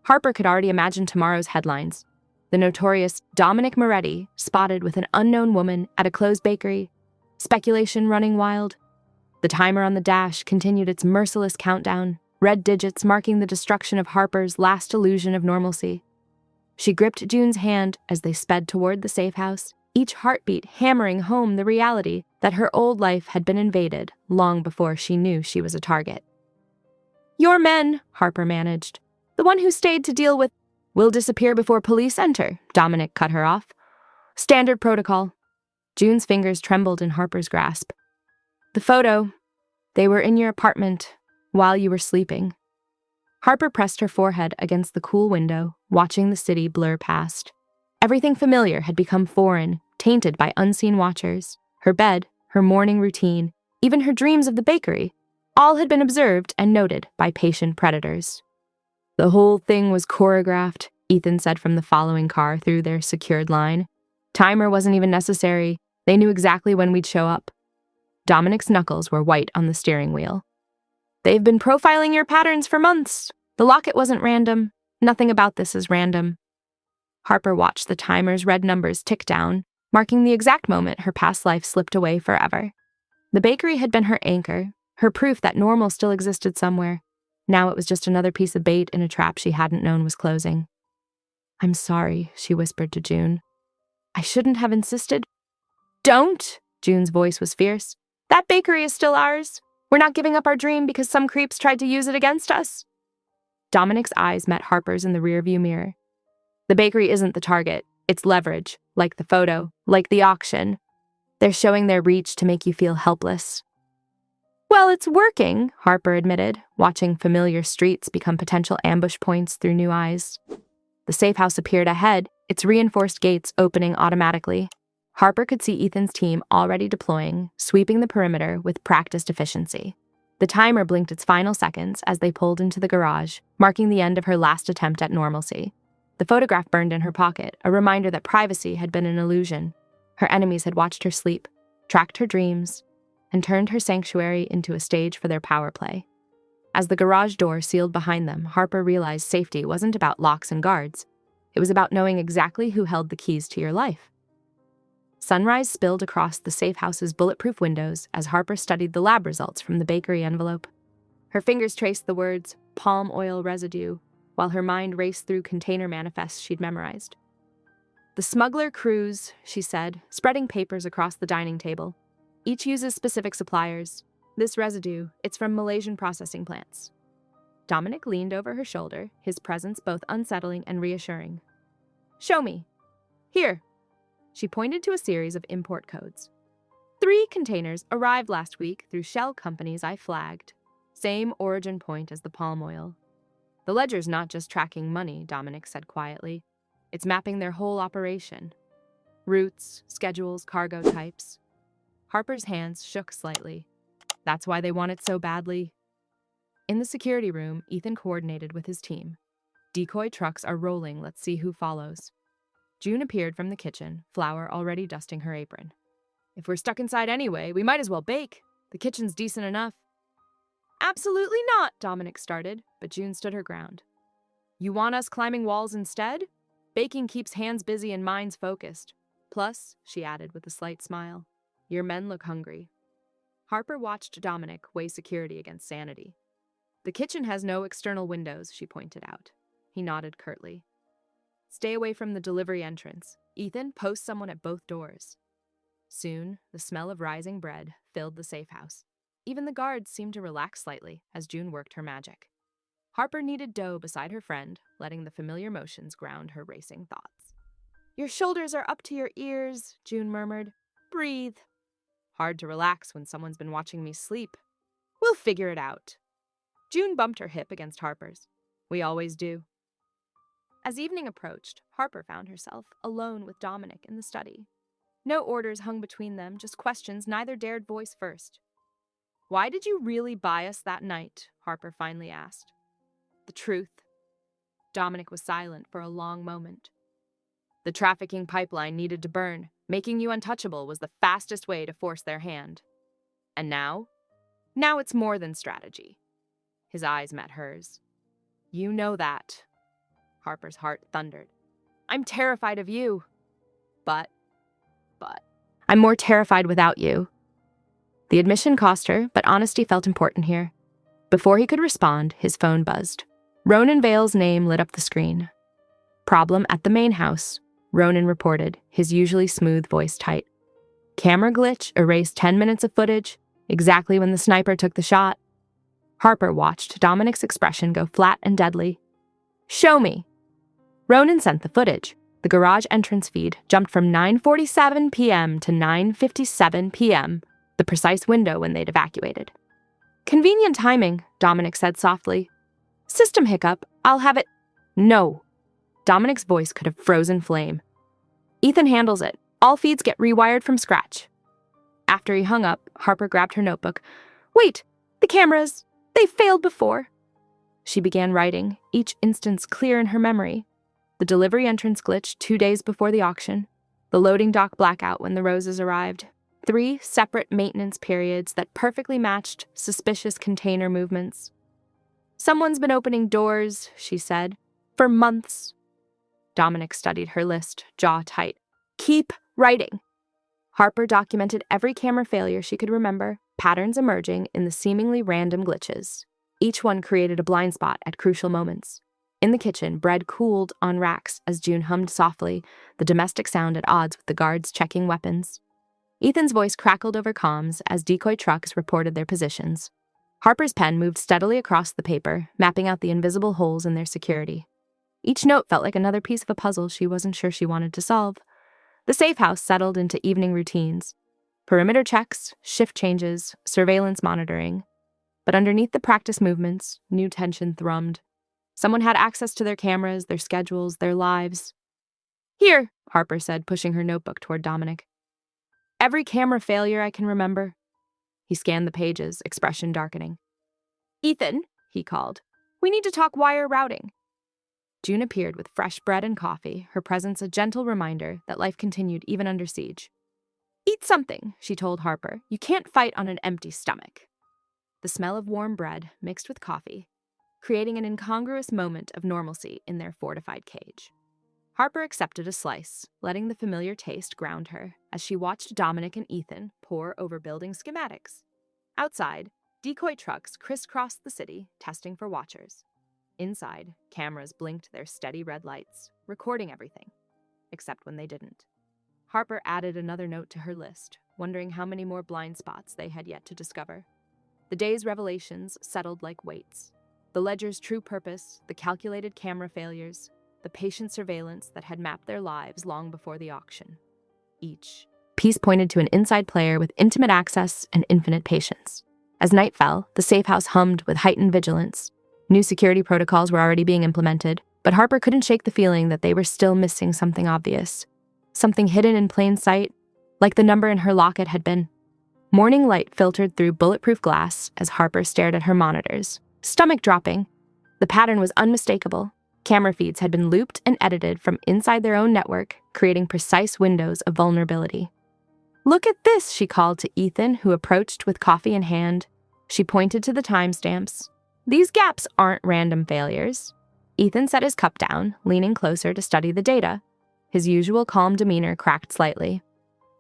Harper could already imagine tomorrow's headlines. The notorious Dominic Moretti spotted with an unknown woman at a closed bakery. Speculation running wild. The timer on the dash continued its merciless countdown, red digits marking the destruction of Harper's last illusion of normalcy. She gripped June's hand as they sped toward the safe house, each heartbeat hammering home the reality that her old life had been invaded long before she knew she was a target. Your men, Harper managed. The one who stayed to deal with will disappear before police enter, Dominic cut her off. Standard protocol. June's fingers trembled in Harper's grasp. The photo. They were in your apartment while you were sleeping. Harper pressed her forehead against the cool window, watching the city blur past. Everything familiar had become foreign, tainted by unseen watchers. Her bed, her morning routine, even her dreams of the bakery, all had been observed and noted by patient predators. The whole thing was choreographed, Ethan said from the following car through their secured line. Timer wasn't even necessary. They knew exactly when we'd show up. Dominic's knuckles were white on the steering wheel. They've been profiling your patterns for months. The locket wasn't random. Nothing about this is random. Harper watched the timer's red numbers tick down, marking the exact moment her past life slipped away forever. The bakery had been her anchor, her proof that normal still existed somewhere. Now it was just another piece of bait in a trap she hadn't known was closing. I'm sorry, she whispered to June. I shouldn't have insisted. Don't! June's voice was fierce. That bakery is still ours. We're not giving up our dream because some creeps tried to use it against us. Dominic's eyes met Harper's in the rearview mirror. The bakery isn't the target. It's leverage, like the photo, like the auction. They're showing their reach to make you feel helpless. Well, it's working, Harper admitted, watching familiar streets become potential ambush points through new eyes. The safe house appeared ahead, its reinforced gates opening automatically. Harper could see Ethan's team already deploying, sweeping the perimeter with practiced efficiency. The timer blinked its final seconds as they pulled into the garage, marking the end of her last attempt at normalcy. The photograph burned in her pocket, a reminder that privacy had been an illusion. Her enemies had watched her sleep, tracked her dreams, and turned her sanctuary into a stage for their power play. As the garage door sealed behind them, Harper realized safety wasn't about locks and guards. It was about knowing exactly who held the keys to your life. Sunrise spilled across the safe house's bulletproof windows as Harper studied the lab results from the bakery envelope. Her fingers traced the words, palm oil residue, while her mind raced through container manifests she'd memorized. The smuggler cruise, she said, spreading papers across the dining table. Each uses specific suppliers. This residue, it's from Malaysian processing plants. Dominic leaned over her shoulder, his presence both unsettling and reassuring. Show me. Here. She pointed to a series of import codes. 3 containers arrived last week through shell companies I flagged. Same origin point as the palm oil. The ledger's not just tracking money, Dominic said quietly. It's mapping their whole operation. Routes, schedules, cargo types. Harper's hands shook slightly. That's why they want it so badly. In the security room, Ethan coordinated with his team. Decoy trucks are rolling, let's see who follows. June appeared from the kitchen, flour already dusting her apron. If we're stuck inside anyway, we might as well bake. The kitchen's decent enough. Absolutely not, Dominic started, but June stood her ground. You want us climbing walls instead? Baking keeps hands busy and minds focused. Plus, she added with a slight smile, your men look hungry. Harper watched Dominic weigh security against sanity. The kitchen has no external windows, she pointed out. He nodded curtly. Stay away from the delivery entrance. Ethan, post someone at both doors. Soon, the smell of rising bread filled the safe house. Even the guards seemed to relax slightly as June worked her magic. Harper kneaded dough beside her friend, letting the familiar motions ground her racing thoughts. Your shoulders are up to your ears, June murmured. Breathe. Hard to relax when someone's been watching me sleep. We'll figure it out. June bumped her hip against Harper's. We always do. As evening approached, Harper found herself alone with Dominic in the study. No orders hung between them, just questions neither dared voice first. Why did you really buy us that night? Harper finally asked. The truth. Dominic was silent for a long moment. The trafficking pipeline needed to burn. Making you untouchable was the fastest way to force their hand. And now? Now it's more than strategy. His eyes met hers. You know that. Harper's heart thundered. I'm terrified of you. But, I'm more terrified without you. The admission cost her, but honesty felt important here. Before he could respond, his phone buzzed. Ronan Vale's name lit up the screen. Problem at the main house, Ronan reported, his usually smooth voice tight. Camera glitch erased 10 minutes of footage, exactly when the sniper took the shot. Harper watched Dominic's expression go flat and deadly. Show me. Ronan sent the footage. The garage entrance feed jumped from 9:47 p.m. to 9:57 p.m., the precise window when they'd evacuated. Convenient timing, Dominic said softly. System hiccup, I'll have it. No. Dominic's voice could have frozen flame. Ethan handles it. All feeds get rewired from scratch. After he hung up, Harper grabbed her notebook. Wait, the cameras, they failed before. She began writing, each instance clear in her memory. The delivery entrance glitch 2 days before the auction, the loading dock blackout when the roses arrived, 3 separate maintenance periods that perfectly matched suspicious container movements. Someone's been opening doors, she said, for months. Dominic studied her list, jaw tight. Keep writing. Harper documented every camera failure she could remember, patterns emerging in the seemingly random glitches. Each one created a blind spot at crucial moments. In the kitchen, bread cooled on racks as June hummed softly, the domestic sound at odds with the guards checking weapons. Ethan's voice crackled over comms as decoy trucks reported their positions. Harper's pen moved steadily across the paper, mapping out the invisible holes in their security. Each note felt like another piece of a puzzle she wasn't sure she wanted to solve. The safe house settled into evening routines. Perimeter checks, shift changes, surveillance monitoring. But underneath the practice movements, new tension thrummed. Someone had access to their cameras, their schedules, their lives. "Here," Harper said, pushing her notebook toward Dominic. "Every camera failure I can remember." He scanned the pages, expression darkening. "Ethan," he called, "we need to talk wire routing." June appeared with fresh bread and coffee, her presence a gentle reminder that life continued even under siege. "Eat something," she told Harper. "You can't fight on an empty stomach." The smell of warm bread mixed with coffee, creating an incongruous moment of normalcy in their fortified cage. Harper accepted a slice, letting the familiar taste ground her as she watched Dominic and Ethan pore over building schematics. Outside, decoy trucks crisscrossed the city, testing for watchers. Inside, cameras blinked their steady red lights, recording everything, except when they didn't. Harper added another note to her list, wondering how many more blind spots they had yet to discover. The day's revelations settled like weights. The ledger's true purpose, the calculated camera failures, the patient surveillance that had mapped their lives long before the auction. Each piece pointed to an inside player with intimate access and infinite patience. As night fell, the safe house hummed with heightened vigilance. New security protocols were already being implemented, but Harper couldn't shake the feeling that they were still missing something obvious. Something hidden in plain sight, like the number in her locket had been. Morning light filtered through bulletproof glass as Harper stared at her monitors, stomach dropping. The pattern was unmistakable. Camera feeds had been looped and edited from inside their own network, creating precise windows of vulnerability. "Look at this," she called to Ethan, who approached with coffee in hand. She pointed to the timestamps. "These gaps aren't random failures." Ethan set his cup down, leaning closer to study the data. His usual calm demeanor cracked slightly.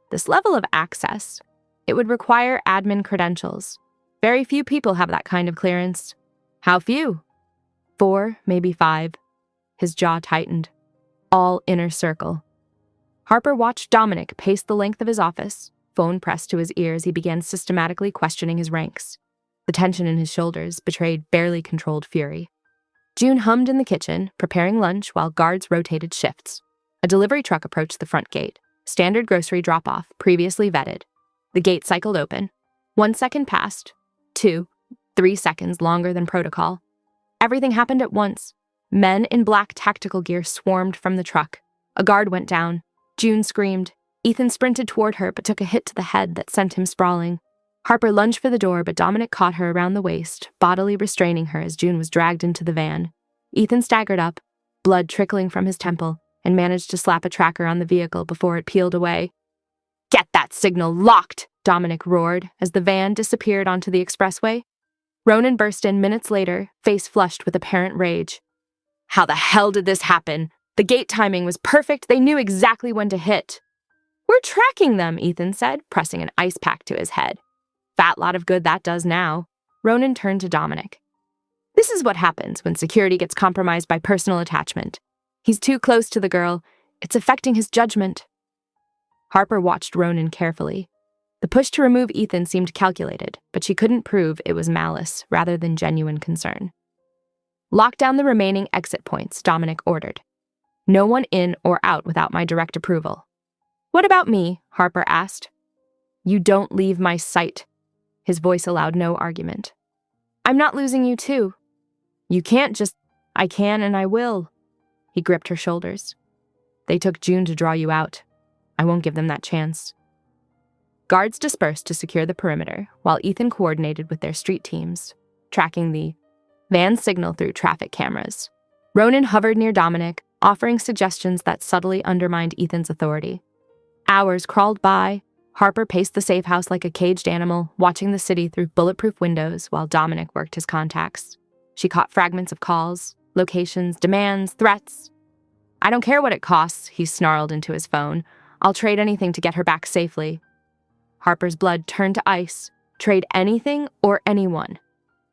This level of access, it would require admin credentials. Very few people have that kind of clearance. How few? 4, maybe 5. His jaw tightened. All inner circle. Harper watched Dominic pace the length of his office, phone pressed to his ear as he began systematically questioning his ranks. The tension in his shoulders betrayed barely controlled fury. June hummed in the kitchen, preparing lunch while guards rotated shifts. A delivery truck approached the front gate. Standard grocery drop-off, previously vetted. The gate cycled open. 1 second passed. 2, 3 seconds longer than protocol. Everything happened at once. Men in black tactical gear swarmed from the truck. A guard went down. June screamed. Ethan sprinted toward her but took a hit to the head that sent him sprawling. Harper lunged for the door, but Dominic caught her around the waist, bodily restraining her as June was dragged into the van. Ethan staggered up, blood trickling from his temple, and managed to slap a tracker on the vehicle before it peeled away. "Get that signal locked!" Dominic roared as the van disappeared onto the expressway. Ronan burst in minutes later, face flushed with apparent rage. "How the hell did this happen? The gate timing was perfect. They knew exactly when to hit." "We're tracking them," Ethan said, pressing an ice pack to his head. "Fat lot of good that does now." Ronan turned to Dominic. "This is what happens when security gets compromised by personal attachment. He's too close to the girl. It's affecting his judgment." Harper watched Ronan carefully. The push to remove Ethan seemed calculated, but she couldn't prove it was malice rather than genuine concern. "Lock down the remaining exit points," Dominic ordered. "No one in or out without my direct approval." "What about me?" Harper asked. "You don't leave my sight." His voice allowed no argument. "I'm not losing you too." "You can't just—" "I can and I will." He gripped her shoulders. "They took June to draw you out. I won't give them that chance." Guards dispersed to secure the perimeter, while Ethan coordinated with their street teams, tracking the van signal through traffic cameras. Ronan hovered near Dominic, offering suggestions that subtly undermined Ethan's authority. Hours crawled by. Harper paced the safe house like a caged animal, watching the city through bulletproof windows while Dominic worked his contacts. She caught fragments of calls, locations, demands, threats. "I don't care what it costs," he snarled into his phone. "I'll trade anything to get her back safely." Harper's blood turned to ice. Trade anything or anyone.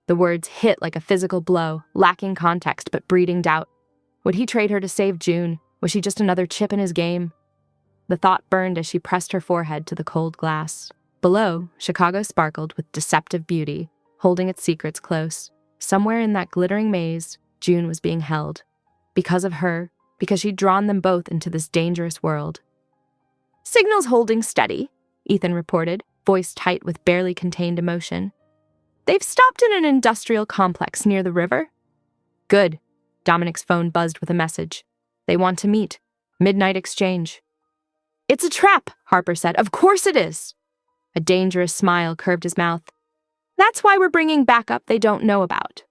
The words hit like a physical blow, lacking context but breeding doubt. Would he trade her to save June? Was she just another chip in his game? The thought burned as she pressed her forehead to the cold glass. Below, Chicago sparkled with deceptive beauty, holding its secrets close. Somewhere in that glittering maze, June was being held. Because of her, because she'd drawn them both into this dangerous world. "Signal's holding steady." Ethan reported, voice tight with barely contained emotion. They've stopped in an industrial complex near the river. Good. Dominic's phone buzzed with a message. They want to meet. Midnight exchange. It's a trap, Harper said. Of course it is. A dangerous smile curved his mouth. That's why we're bringing backup they don't know about.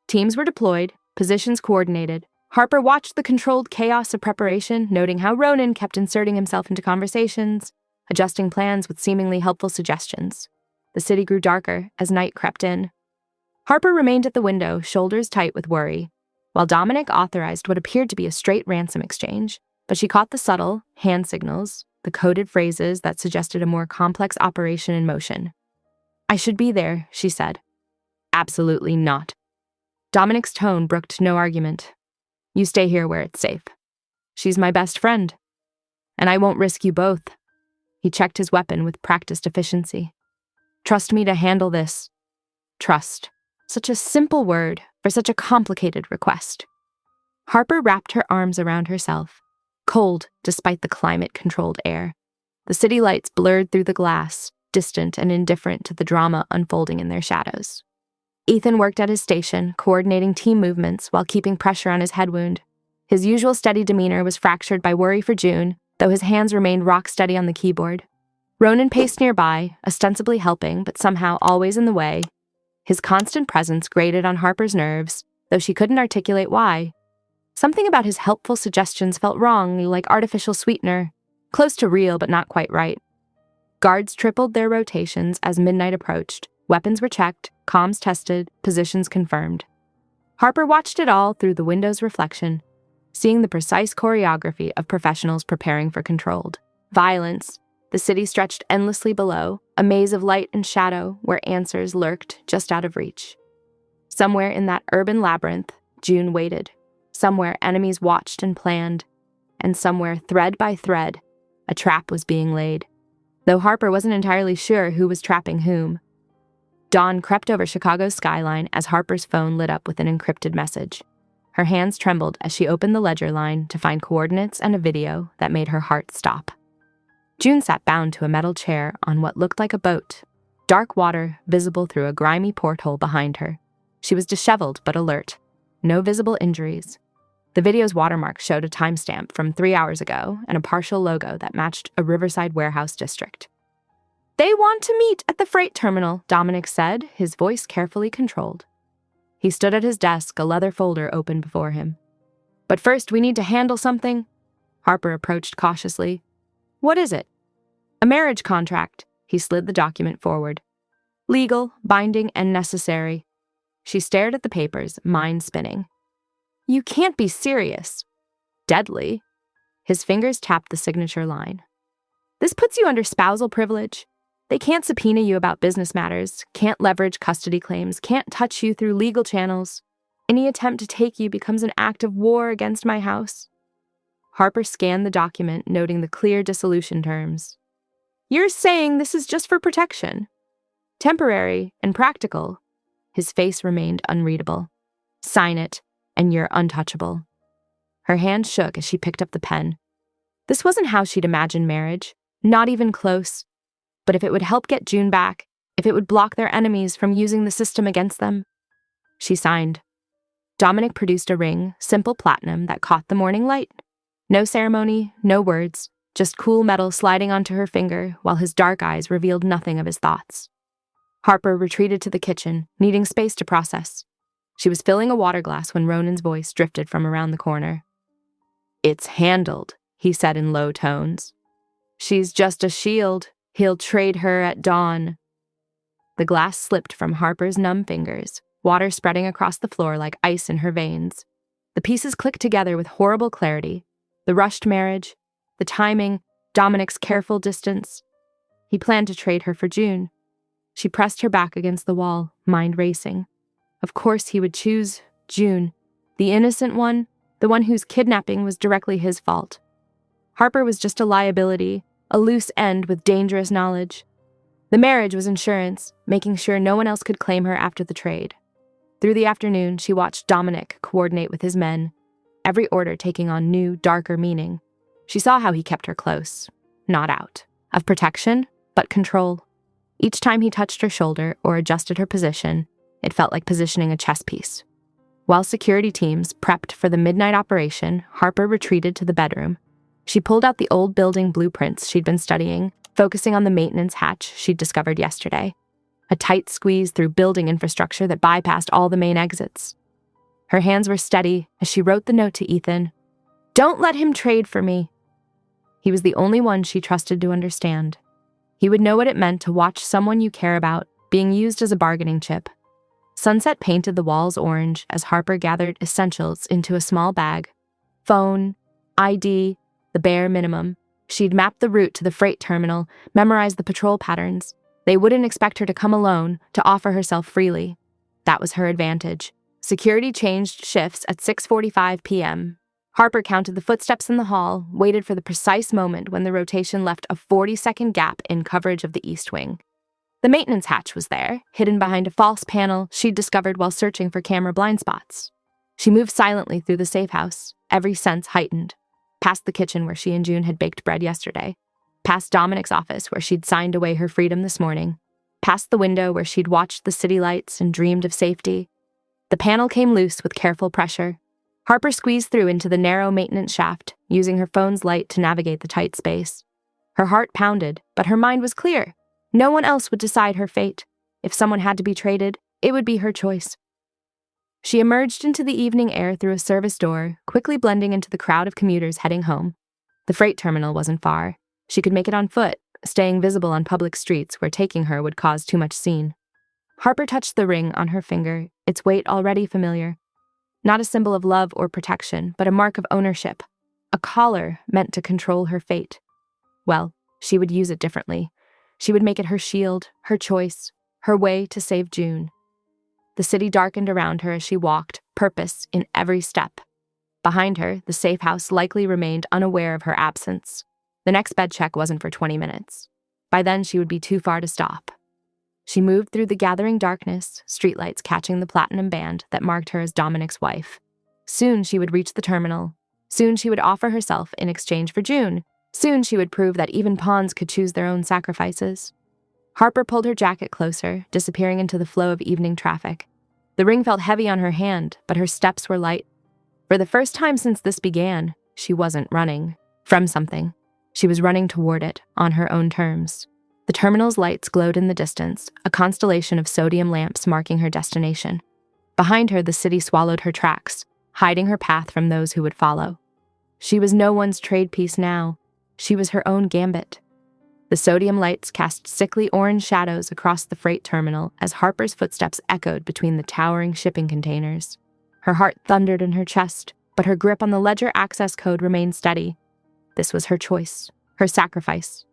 Teams were deployed, positions coordinated. Harper watched the controlled chaos of preparation, noting how Ronan kept inserting himself into conversations, adjusting plans with seemingly helpful suggestions. The city grew darker as night crept in. Harper remained at the window, shoulders tight with worry, while Dominic authorized what appeared to be a straight ransom exchange, but she caught the subtle hand signals, the coded phrases that suggested a more complex operation in motion. I should be there, she said. Absolutely not. Dominic's tone brooked no argument. You stay here where it's safe. She's my best friend. And I won't risk you both. He checked his weapon with practiced efficiency. Trust me to handle this. Trust. Such a simple word for such a complicated request. Harper wrapped her arms around herself, cold despite the climate-controlled air. The city lights blurred through the glass, distant and indifferent to the drama unfolding in their shadows. Ethan worked at his station, coordinating team movements while keeping pressure on his head wound. His usual steady demeanor was fractured by worry for June, though his hands remained rock-steady on the keyboard. Ronan paced nearby, ostensibly helping, but somehow always in the way. His constant presence grated on Harper's nerves, though she couldn't articulate why. Something about his helpful suggestions felt wrong, like artificial sweetener, close to real but not quite right. Guards tripled their rotations as midnight approached. Weapons were checked, comms tested, positions confirmed. Harper watched it all through the window's reflection, seeing the precise choreography of professionals preparing for controlled violence. The city stretched endlessly below, a maze of light and shadow where answers lurked just out of reach. Somewhere in that urban labyrinth, June waited. Somewhere enemies watched and planned. And somewhere, thread by thread, a trap was being laid. Though Harper wasn't entirely sure who was trapping whom. Dawn crept over Chicago's skyline as Harper's phone lit up with an encrypted message. Her hands trembled as she opened the ledger line to find coordinates and a video that made her heart stop. June sat bound to a metal chair on what looked like a boat, dark water visible through a grimy porthole behind her. She was disheveled but alert. No visible injuries. The video's watermark showed a timestamp from 3 hours ago and a partial logo that matched a Riverside warehouse district. They want to meet at the freight terminal, Dominic said, his voice carefully controlled. He stood at his desk, a leather folder open before him. But first, we need to handle something. Harper approached cautiously. What is it? A marriage contract. He slid the document forward. Legal, binding, and necessary. She stared at the papers, mind spinning. You can't be serious. Deadly. His fingers tapped the signature line. This puts you under spousal privilege. They can't subpoena you about business matters, can't leverage custody claims, can't touch you through legal channels. Any attempt to take you becomes an act of war against my house. Harper scanned the document, noting the clear dissolution terms. You're saying this is just for protection. Temporary and practical. His face remained unreadable. Sign it, and you're untouchable. Her hand shook as she picked up the pen. This wasn't how she'd imagined marriage, not even close. But if it would help get June back, if it would block their enemies from using the system against them. She signed. Dominic produced a ring, simple platinum, that caught the morning light. No ceremony, no words, just cool metal sliding onto her finger while his dark eyes revealed nothing of his thoughts. Harper retreated to the kitchen, needing space to process. She was filling a water glass when Ronan's voice drifted from around the corner. It's handled, he said in low tones. She's just a shield. He'll trade her at dawn. The glass slipped from Harper's numb fingers, water spreading across the floor like ice in her veins. The pieces clicked together with horrible clarity. The rushed marriage, the timing, Dominic's careful distance. He planned to trade her for June. She pressed her back against the wall, mind racing. Of course he would choose June, the innocent one, the one whose kidnapping was directly his fault. Harper was just a liability, a loose end with dangerous knowledge. The marriage was insurance, making sure no one else could claim her after the trade. Through the afternoon, she watched Dominic coordinate with his men, every order taking on new, darker meaning. She saw how he kept her close, not out. Of protection, but control. Each time he touched her shoulder or adjusted her position, it felt like positioning a chess piece. While security teams prepped for the midnight operation, Harper retreated to the bedroom. She pulled out the old building blueprints she'd been studying, focusing on the maintenance hatch she'd discovered yesterday. A tight squeeze through building infrastructure that bypassed all the main exits. Her hands were steady as she wrote the note to Ethan. "Don't let him trade for me." He was the only one she trusted to understand. He would know what it meant to watch someone you care about being used as a bargaining chip. Sunset painted the walls orange as Harper gathered essentials into a small bag. Phone, ID, the bare minimum. She'd mapped the route to the freight terminal, memorized the patrol patterns. They wouldn't expect her to come alone, to offer herself freely. That was her advantage. Security changed shifts at 6:45 p.m. Harper counted the footsteps in the hall, waited for the precise moment when the rotation left a 40-second gap in coverage of the east wing. The maintenance hatch was there, hidden behind a false panel she'd discovered while searching for camera blind spots. She moved silently through the safe house, every sense heightened. Past the kitchen where she and June had baked bread yesterday. Past Dominic's office where she'd signed away her freedom this morning. Past the window where she'd watched the city lights and dreamed of safety. The panel came loose with careful pressure. Harper squeezed through into the narrow maintenance shaft, using her phone's light to navigate the tight space. Her heart pounded, but her mind was clear. No one else would decide her fate. If someone had to be traded, it would be her choice. She emerged into the evening air through a service door, quickly blending into the crowd of commuters heading home. The freight terminal wasn't far. She could make it on foot, staying visible on public streets where taking her would cause too much scene. Harper touched the ring on her finger, its weight already familiar. Not a symbol of love or protection, but a mark of ownership. A collar meant to control her fate. Well, she would use it differently. She would make it her shield, her choice, her way to save June. The city darkened around her as she walked, purpose in every step. Behind her, the safe house likely remained unaware of her absence. The next bed check wasn't for 20 minutes. By then, she would be too far to stop. She moved through the gathering darkness, streetlights catching the platinum band that marked her as Dominic's wife. Soon she would reach the terminal. Soon she would offer herself in exchange for June. Soon she would prove that even pawns could choose their own sacrifices. Harper pulled her jacket closer, disappearing into the flow of evening traffic. The ring felt heavy on her hand, but her steps were light. For the first time since this began, she wasn't running from something. She was running toward it, on her own terms. The terminal's lights glowed in the distance, a constellation of sodium lamps marking her destination. Behind her, the city swallowed her tracks, hiding her path from those who would follow. She was no one's trade piece now. She was her own gambit. The sodium lights cast sickly orange shadows across the freight terminal as Harper's footsteps echoed between the towering shipping containers. Her heart thundered in her chest, but her grip on the ledger access code remained steady. This was her choice, her sacrifice.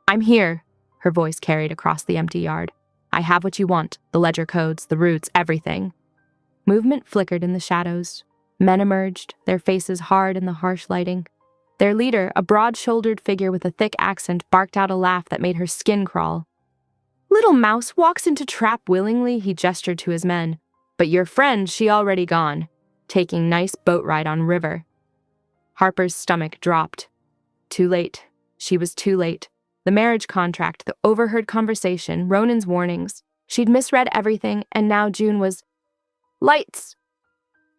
"I'm here," her voice carried across the empty yard. "I have what you want, the ledger codes, the routes, everything." Movement flickered in the shadows. Men emerged, their faces hard in the harsh lighting. Their leader, a broad-shouldered figure with a thick accent, barked out a laugh that made her skin crawl. "Little mouse walks into trap willingly," he gestured to his men. "But your friend, she already gone. Taking nice boat ride on river." Harper's stomach dropped. Too late. She was too late. The marriage contract, the overheard conversation, Ronan's warnings. She'd misread everything, and now June was... Lights!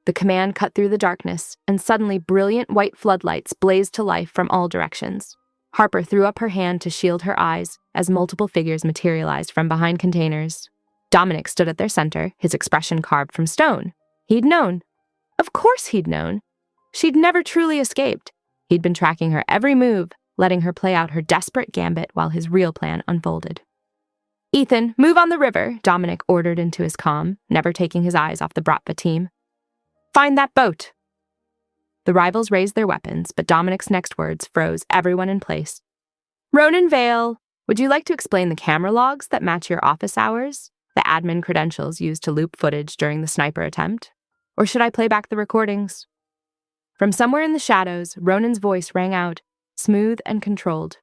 The command cut through the darkness, and suddenly brilliant white floodlights blazed to life from all directions. Harper threw up her hand to shield her eyes as multiple figures materialized from behind containers. Dominic stood at their center, his expression carved from stone. He'd known. Of course he'd known. She'd never truly escaped. He'd been tracking her every move, letting her play out her desperate gambit while his real plan unfolded. "Ethan, move on the river," Dominic ordered into his comm, never taking his eyes off the Bratva team. "Find that boat." The rivals raised their weapons, but Dominic's next words froze everyone in place. "Ronan Vale, would you like to explain the camera logs that match your office hours? The admin credentials used to loop footage during the sniper attempt? Or should I play back the recordings?" From somewhere in the shadows, Ronan's voice rang out, smooth and controlled.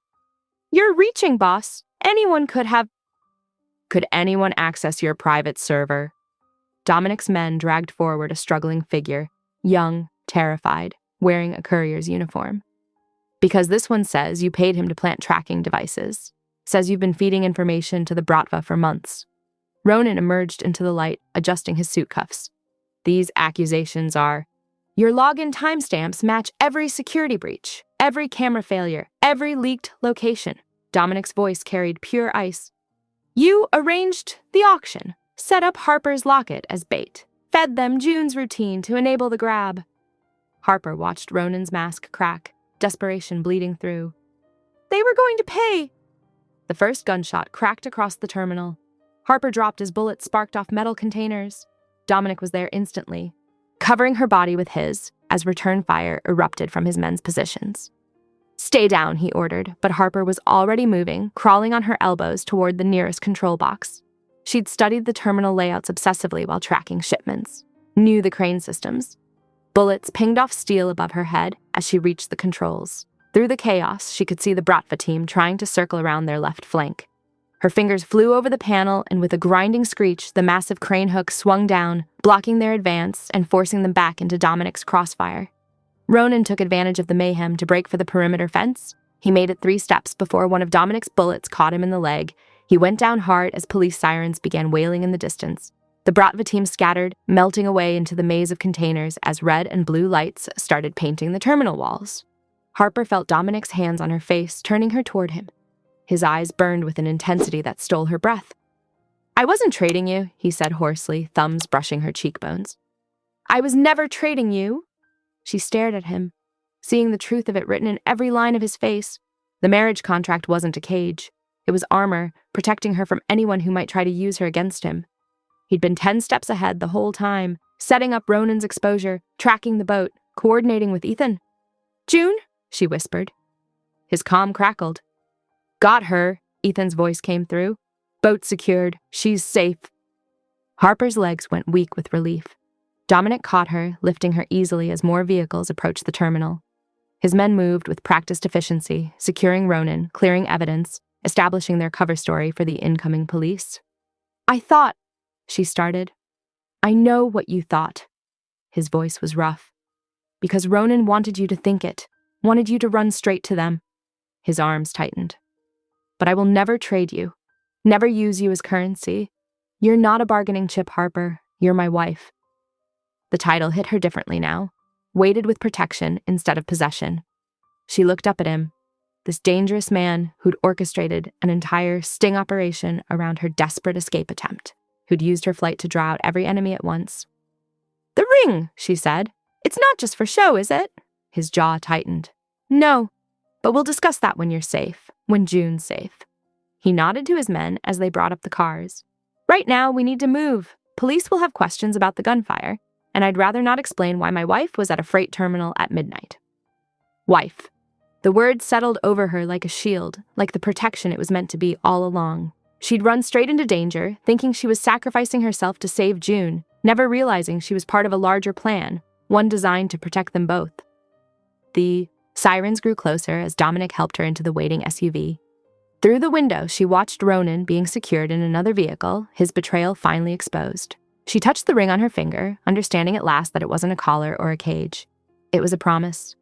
"You're reaching, boss. Anyone could have..." "Could anyone access your private server?" Dominic's men dragged forward a struggling figure, young, terrified, wearing a courier's uniform. "Because this one says you paid him to plant tracking devices. Says you've been feeding information to the Bratva for months. Ronan emerged into the light, adjusting his suit cuffs. These accusations are, your login timestamps match every security breach, every camera failure, every leaked location. Dominic's voice carried pure ice. You arranged the auction, set up Harper's locket as bait, fed them June's routine to enable the grab. Harper watched Ronan's mask crack, desperation bleeding through. They were going to pay. The first gunshot cracked across the terminal. Harper dropped as bullets sparked off metal containers. Dominic was there instantly, covering her body with his, as return fire erupted from his men's positions. Stay down, he ordered, but Harper was already moving, crawling on her elbows toward the nearest control box. She'd studied the terminal layouts obsessively while tracking shipments, knew the crane systems. Bullets pinged off steel above her head as she reached the controls. Through the chaos, she could see the Bratva team trying to circle around their left flank. Her fingers flew over the panel, and with a grinding screech, the massive crane hook swung down, blocking their advance and forcing them back into Dominic's crossfire. Ronan took advantage of the mayhem to break for the perimeter fence. He made it 3 steps before one of Dominic's bullets caught him in the leg. He went down hard as police sirens began wailing in the distance. The Bratva team scattered, melting away into the maze of containers as red and blue lights started painting the terminal walls. Harper felt Dominic's hands on her face, turning her toward him. His eyes burned with an intensity that stole her breath. I wasn't trading you, he said hoarsely, thumbs brushing her cheekbones. I was never trading you. She stared at him, seeing the truth of it written in every line of his face. The marriage contract wasn't a cage. It was armor, protecting her from anyone who might try to use her against him. He'd been 10 steps ahead the whole time, setting up Ronan's exposure, tracking the boat, coordinating with Ethan. June, she whispered. His comm crackled. Got her, Ethan's voice came through. Boat secured. She's safe. Harper's legs went weak with relief. Dominic caught her, lifting her easily as more vehicles approached the terminal. His men moved with practiced efficiency, securing Ronan, clearing evidence, establishing their cover story for the incoming police. I thought, she started. I know what you thought. His voice was rough. Because Ronan wanted you to think it, wanted you to run straight to them. His arms tightened. But I will never trade you, never use you as currency. You're not a bargaining chip, Harper. You're my wife. The title hit her differently now, weighted with protection instead of possession. She looked up at him, this dangerous man who'd orchestrated an entire sting operation around her desperate escape attempt, who'd used her flight to draw out every enemy at once. The ring, she said. It's not just for show, is it? His jaw tightened. No, but we'll discuss that when you're safe, when June's safe. He nodded to his men as they brought up the cars. Right now, we need to move. Police will have questions about the gunfire, and I'd rather not explain why my wife was at a freight terminal at midnight. Wife. The word settled over her like a shield, like the protection it was meant to be all along. She'd run straight into danger, thinking she was sacrificing herself to save June, never realizing she was part of a larger plan, one designed to protect them both. The sirens grew closer as Dominic helped her into the waiting SUV. Through the window, she watched Ronan being secured in another vehicle, his betrayal finally exposed. She touched the ring on her finger, understanding at last that it wasn't a collar or a cage. It was a promise.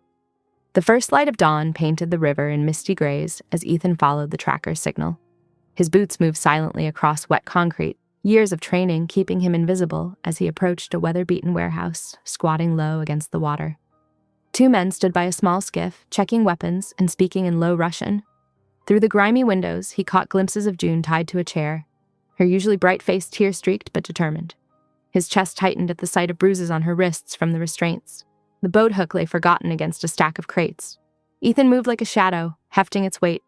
The first light of dawn painted the river in misty grays as Ethan followed the tracker's signal. His boots moved silently across wet concrete, years of training keeping him invisible as he approached a weather-beaten warehouse, squatting low against the water. 2 men stood by a small skiff, checking weapons and speaking in low Russian. Through the grimy windows, he caught glimpses of June tied to a chair, her usually bright face tear-streaked but determined. His chest tightened at the sight of bruises on her wrists from the restraints. The boat hook lay forgotten against a stack of crates. Ethan moved like a shadow, hefting its weight.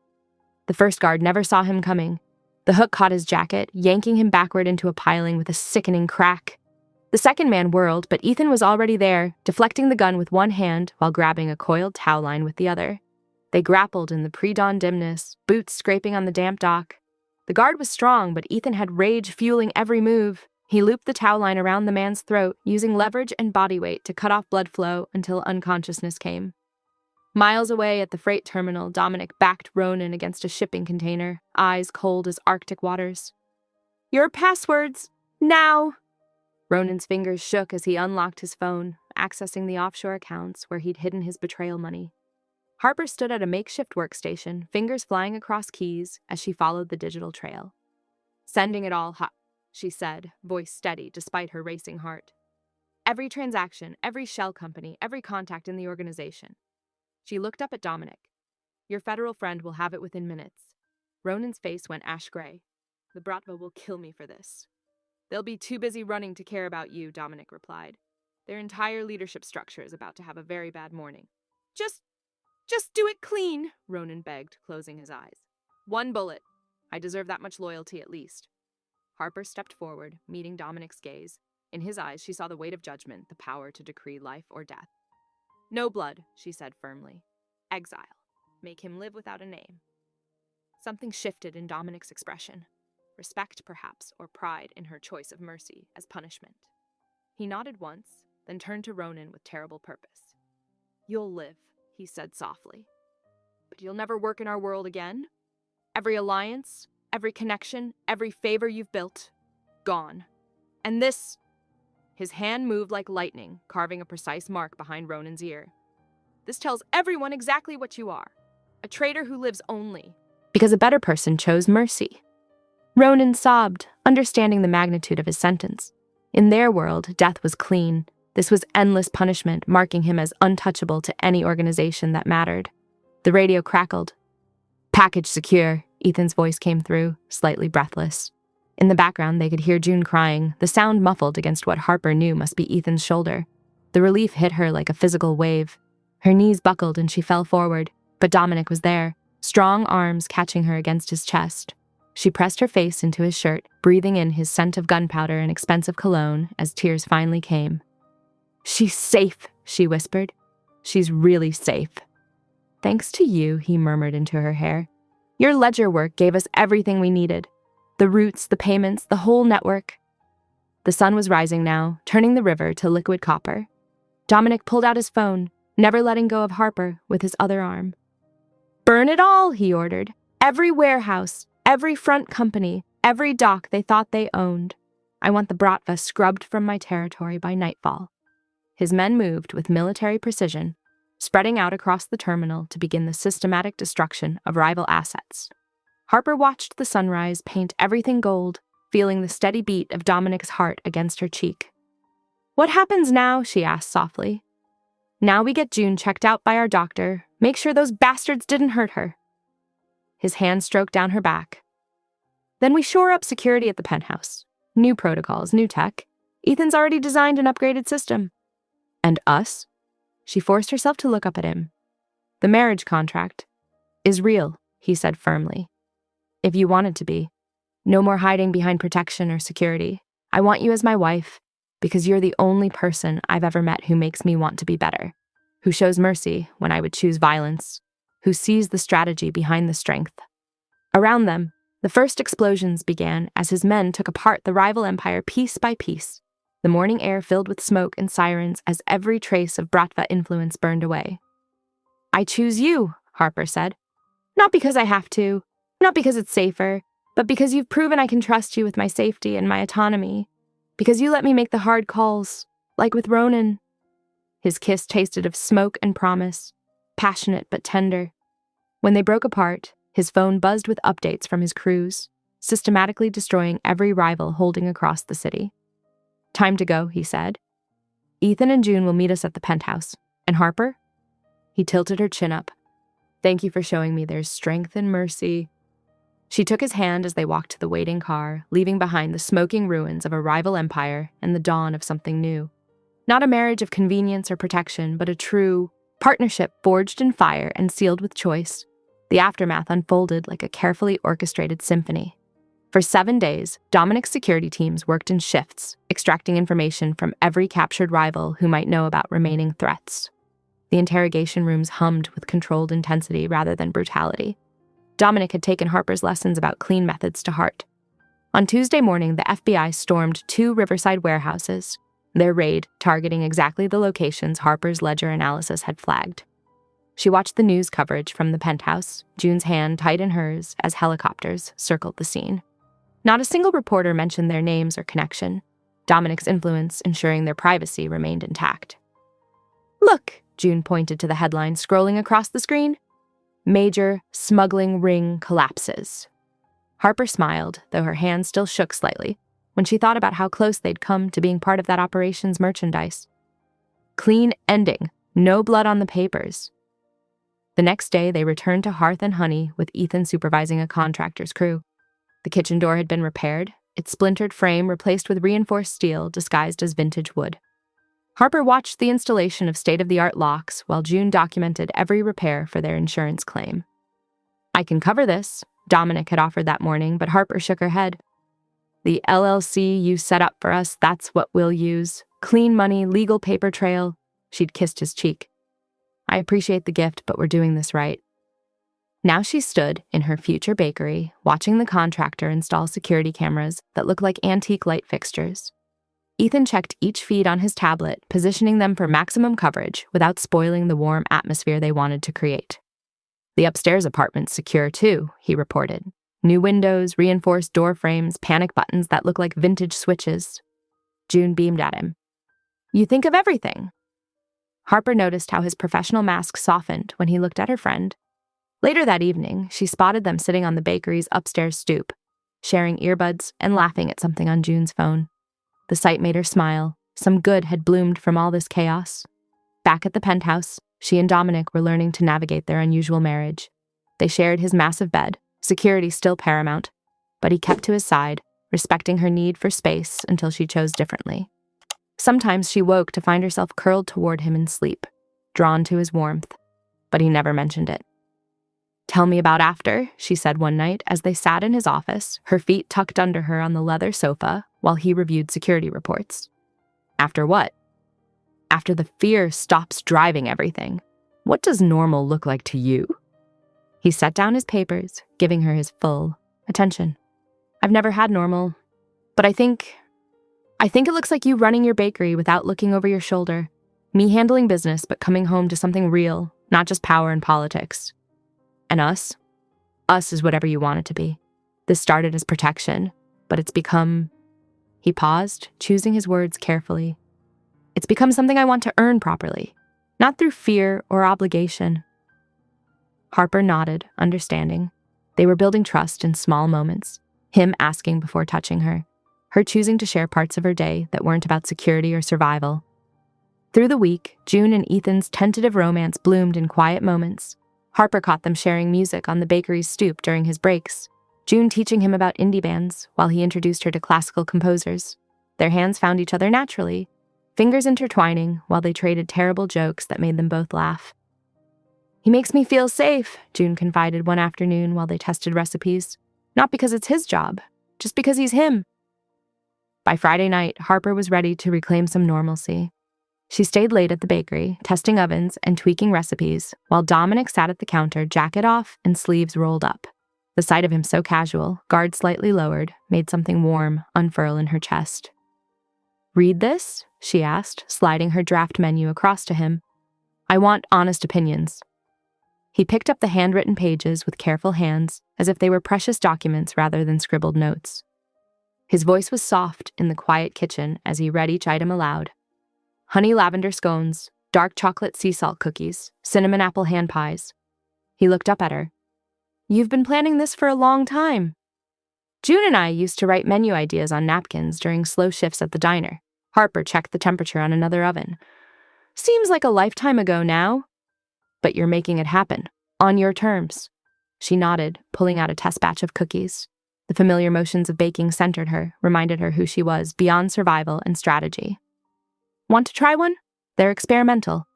The first guard never saw him coming. The hook caught his jacket, yanking him backward into a piling with a sickening crack. The second man whirled, but Ethan was already there, deflecting the gun with one hand while grabbing a coiled towel line with the other. They grappled in the pre-dawn dimness, boots scraping on the damp dock. The guard was strong, but Ethan had rage fueling every move. He looped the towel line around the man's throat, using leverage and body weight to cut off blood flow until unconsciousness came. Miles away at the freight terminal, Dominic backed Ronan against a shipping container, eyes cold as Arctic waters. Your passwords, now! Ronan's fingers shook as he unlocked his phone, accessing the offshore accounts where he'd hidden his betrayal money. Harper stood at a makeshift workstation, fingers flying across keys as she followed the digital trail. Sending it all she said, voice steady despite her racing heart. Every transaction, every shell company, every contact in the organization. She looked up at Dominic. Your federal friend will have it within minutes. Ronan's face went ash gray. The Bratva will kill me for this. They'll be too busy running to care about you, Dominic replied. Their entire leadership structure is about to have a very bad morning. Just do it clean, Ronan begged, closing his eyes. One bullet. I deserve that much loyalty at least. Harper stepped forward, meeting Dominic's gaze. In his eyes, she saw the weight of judgment, the power to decree life or death. No blood, she said firmly. Exile. Make him live without a name. Something shifted in Dominic's expression. Respect, perhaps, or pride in her choice of mercy as punishment. He nodded once, then turned to Ronan with terrible purpose. You'll live, he said softly. But you'll never work in our world again? Every alliance, every connection, every favor you've built, gone. And this... His hand moved like lightning, carving a precise mark behind Ronan's ear. This tells everyone exactly what you are. A traitor who lives only because a better person chose mercy. Ronan sobbed, understanding the magnitude of his sentence. In their world, death was clean. This was endless punishment, marking him as untouchable to any organization that mattered. The radio crackled. Package secure, Ethan's voice came through, slightly breathless. In the background, they could hear June crying, the sound muffled against what Harper knew must be Ethan's shoulder. The relief hit her like a physical wave. Her knees buckled and she fell forward, but Dominic was there, strong arms catching her against his chest. She pressed her face into his shirt, breathing in his scent of gunpowder and expensive cologne as tears finally came. She's safe, she whispered. She's really safe. Thanks to you, he murmured into her hair. Your ledger work gave us everything we needed. The routes, the payments, the whole network. The sun was rising now, turning the river to liquid copper. Dominic pulled out his phone, never letting go of Harper with his other arm. Burn it all, he ordered. Every warehouse, every front company, every dock they thought they owned. I want the Bratva scrubbed from my territory by nightfall. His men moved with military precision, spreading out across the terminal to begin the systematic destruction of rival assets. Harper watched the sunrise paint everything gold, feeling the steady beat of Dominic's heart against her cheek. What happens now? She asked softly. Now we get June checked out by our doctor, make sure those bastards didn't hurt her. His hand stroked down her back. Then we shore up security at the penthouse. New protocols, new tech. Ethan's already designed an upgraded system. And us? She forced herself to look up at him. The marriage contract is real, he said firmly. If you want it to be. No more hiding behind protection or security. I want you as my wife because you're the only person I've ever met who makes me want to be better, who shows mercy when I would choose violence, who sees the strategy behind the strength. Around them, the first explosions began as his men took apart the rival empire piece by piece, the morning air filled with smoke and sirens as every trace of Bratva influence burned away. I choose you, Harper said. Not because I have to, not because it's safer, but because you've proven I can trust you with my safety and my autonomy. Because you let me make the hard calls, like with Ronan. His kiss tasted of smoke and promise, passionate but tender. When they broke apart, his phone buzzed with updates from his crews, systematically destroying every rival holding across the city. Time to go, he said. Ethan and June will meet us at the penthouse. And Harper? He tilted her chin up. Thank you for showing me there's strength and mercy. She took his hand as they walked to the waiting car, leaving behind the smoking ruins of a rival empire and the dawn of something new. Not a marriage of convenience or protection, but a true partnership forged in fire and sealed with choice. The aftermath unfolded like a carefully orchestrated symphony. For 7 days, Dominic's security teams worked in shifts, extracting information from every captured rival who might know about remaining threats. The interrogation rooms hummed with controlled intensity rather than brutality. Dominic had taken Harper's lessons about clean methods to heart. On Tuesday morning, the FBI stormed 2 Riverside warehouses, their raid targeting exactly the locations Harper's ledger analysis had flagged. She watched the news coverage from the penthouse, June's hand tight in hers as helicopters circled the scene. Not a single reporter mentioned their names or connection, Dominic's influence ensuring their privacy remained intact. Look, June pointed to the headline scrolling across the screen. Major smuggling ring collapses. Harper smiled, though her hands still shook slightly, when she thought about how close they'd come to being part of that operation's merchandise. Clean ending, no blood on the papers. The next day, they returned to Hearth and Honey with Ethan supervising a contractor's crew. The kitchen door had been repaired, its splintered frame replaced with reinforced steel disguised as vintage wood. Harper watched the installation of state-of-the-art locks while June documented every repair for their insurance claim. I can cover this, Dominic had offered that morning, but Harper shook her head. The LLC you set up for us, that's what we'll use. Clean money, legal paper trail. She'd kissed his cheek. I appreciate the gift, but we're doing this right. Now she stood in her future bakery, watching the contractor install security cameras that looked like antique light fixtures. Ethan checked each feed on his tablet, positioning them for maximum coverage without spoiling the warm atmosphere they wanted to create. The upstairs apartment's secure, too, he reported. New windows, reinforced door frames, panic buttons that look like vintage switches. June beamed at him. You think of everything. Harper noticed how his professional mask softened when he looked at her friend. Later that evening, she spotted them sitting on the bakery's upstairs stoop, sharing earbuds and laughing at something on June's phone. The sight made her smile. Some good had bloomed from all this chaos. Back at the penthouse, she and Dominic were learning to navigate their unusual marriage. They shared his massive bed, security still paramount, but he kept to his side, respecting her need for space until she chose differently. Sometimes she woke to find herself curled toward him in sleep, drawn to his warmth, but he never mentioned it. Tell me about after, she said one night as they sat in his office, her feet tucked under her on the leather sofa while he reviewed security reports. After what? After the fear stops driving everything. What does normal look like to you? He set down his papers, giving her his full attention. I've never had normal, but I think it looks like you running your bakery without looking over your shoulder. Me handling business, but coming home to something real, not just power and politics. And us? Us is whatever you want it to be. This started as protection, but it's become... He paused, choosing his words carefully. It's become something I want to earn properly, not through fear or obligation. Harper nodded, understanding. They were building trust in small moments, him asking before touching her, her choosing to share parts of her day that weren't about security or survival. Through the week, June and Ethan's tentative romance bloomed in quiet moments. Harper caught them sharing music on the bakery's stoop during his breaks, June teaching him about indie bands while he introduced her to classical composers. Their hands found each other naturally, fingers intertwining while they traded terrible jokes that made them both laugh. He makes me feel safe, June confided one afternoon while they tested recipes. Not because it's his job, just because he's him. By Friday night, Harper was ready to reclaim some normalcy. She stayed late at the bakery, testing ovens and tweaking recipes, while Dominic sat at the counter, jacket off and sleeves rolled up. The sight of him so casual, guard slightly lowered, made something warm unfurl in her chest. Read this? She asked, sliding her draft menu across to him. I want honest opinions. He picked up the handwritten pages with careful hands, as if they were precious documents rather than scribbled notes. His voice was soft in the quiet kitchen as he read each item aloud. Honey lavender scones, dark chocolate sea salt cookies, cinnamon apple hand pies. He looked up at her. You've been planning this for a long time. June and I used to write menu ideas on napkins during slow shifts at the diner. Harper checked the temperature on another oven. Seems like a lifetime ago now. But you're making it happen, on your terms. She nodded, pulling out a test batch of cookies. The familiar motions of baking centered her, reminded her who she was beyond survival and strategy. Want to try one? They're experimental.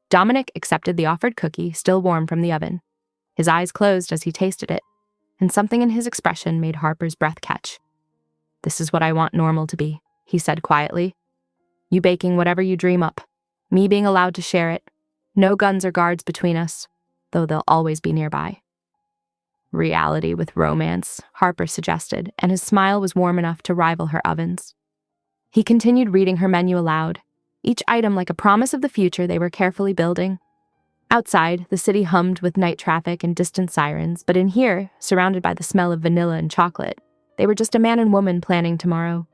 Dominic accepted the offered cookie, still warm from the oven. His eyes closed as he tasted it, and something in his expression made Harper's breath catch. This is what I want normal to be, he said quietly. You baking whatever you dream up. Me being allowed to share it. No guns or guards between us, though they'll always be nearby. Reality with romance, Harper suggested, and his smile was warm enough to rival her oven's. He continued reading her menu aloud, each item like a promise of the future they were carefully building. Outside, the city hummed with night traffic and distant sirens, but in here, surrounded by the smell of vanilla and chocolate, they were just a man and woman planning tomorrow.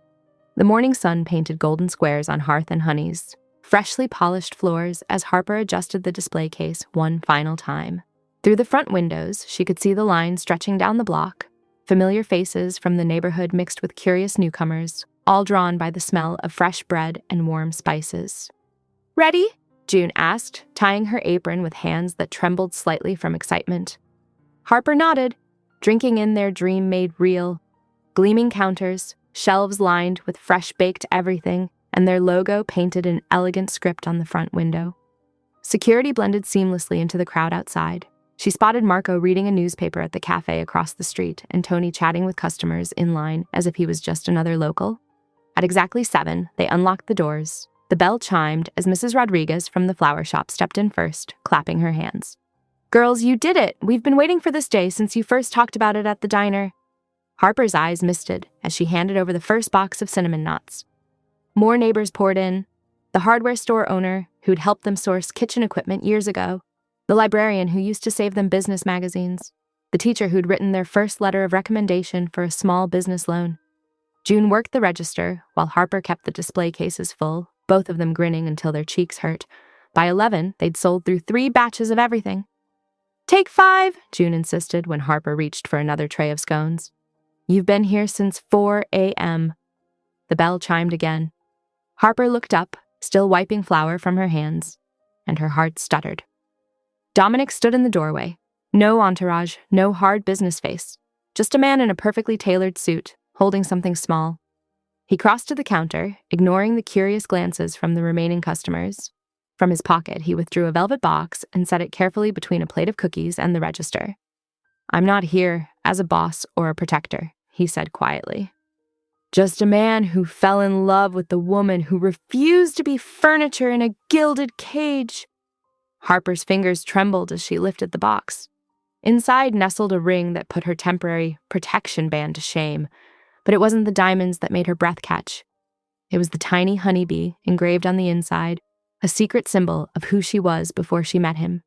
The morning sun painted golden squares on Hearth and Honey's freshly polished floors as Harper adjusted the display case one final time. Through the front windows, she could see the line stretching down the block, familiar faces from the neighborhood mixed with curious newcomers, all drawn by the smell of fresh bread and warm spices. "Ready?" June asked, tying her apron with hands that trembled slightly from excitement. Harper nodded, drinking in their dream made real. Gleaming counters, shelves lined with fresh-baked everything, and their logo painted in elegant script on the front window. Security blended seamlessly into the crowd outside. She spotted Marco reading a newspaper at the cafe across the street and Tony chatting with customers in line as if he was just another local. At exactly 7, they unlocked the doors. The bell chimed as Mrs. Rodriguez from the flower shop stepped in first, clapping her hands. "Girls, you did it! We've been waiting for this day since you first talked about it at the diner." Harper's eyes misted as she handed over the first box of cinnamon knots. More neighbors poured in. The hardware store owner, who'd helped them source kitchen equipment years ago. The librarian who used to save them business magazines. The teacher who'd written their first letter of recommendation for a small business loan. June worked the register, while Harper kept the display cases full, both of them grinning until their cheeks hurt. By 11, they'd sold through 3 batches of everything. "Take 5, June insisted when Harper reached for another tray of scones. "You've been here since 4 a.m. The bell chimed again. Harper looked up, still wiping flour from her hands, and her heart stuttered. Dominic stood in the doorway. No entourage, no hard business face. Just a man in a perfectly tailored suit, holding something small. He crossed to the counter, ignoring the curious glances from the remaining customers. From his pocket, he withdrew a velvet box and set it carefully between a plate of cookies and the register. "I'm not here as a boss or a protector," he said quietly. "Just a man who fell in love with the woman who refused to be furniture in a gilded cage." Harper's fingers trembled as she lifted the box. Inside nestled a ring that put her temporary protection ban to shame, but it wasn't the diamonds that made her breath catch. It was the tiny honeybee engraved on the inside, a secret symbol of who she was before she met him.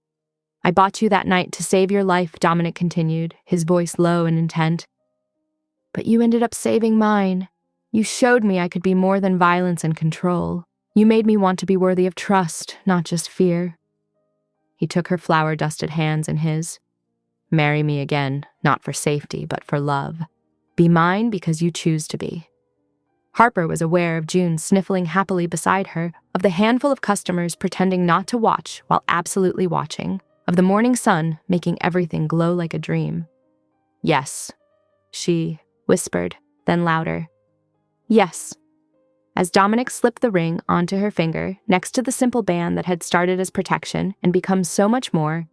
"I bought you that night to save your life," Dominic continued, his voice low and intent. "But you ended up saving mine. You showed me I could be more than violence and control. You made me want to be worthy of trust, not just fear." He took her flour-dusted hands in his. "Marry me again, not for safety, but for love. Be mine because you choose to be." Harper was aware of June sniffling happily beside her, of the handful of customers pretending not to watch while absolutely watching, of the morning sun making everything glow like a dream. "Yes," she whispered, then louder. "Yes." As Dominic slipped the ring onto her finger, next to the simple band that had started as protection and become so much more,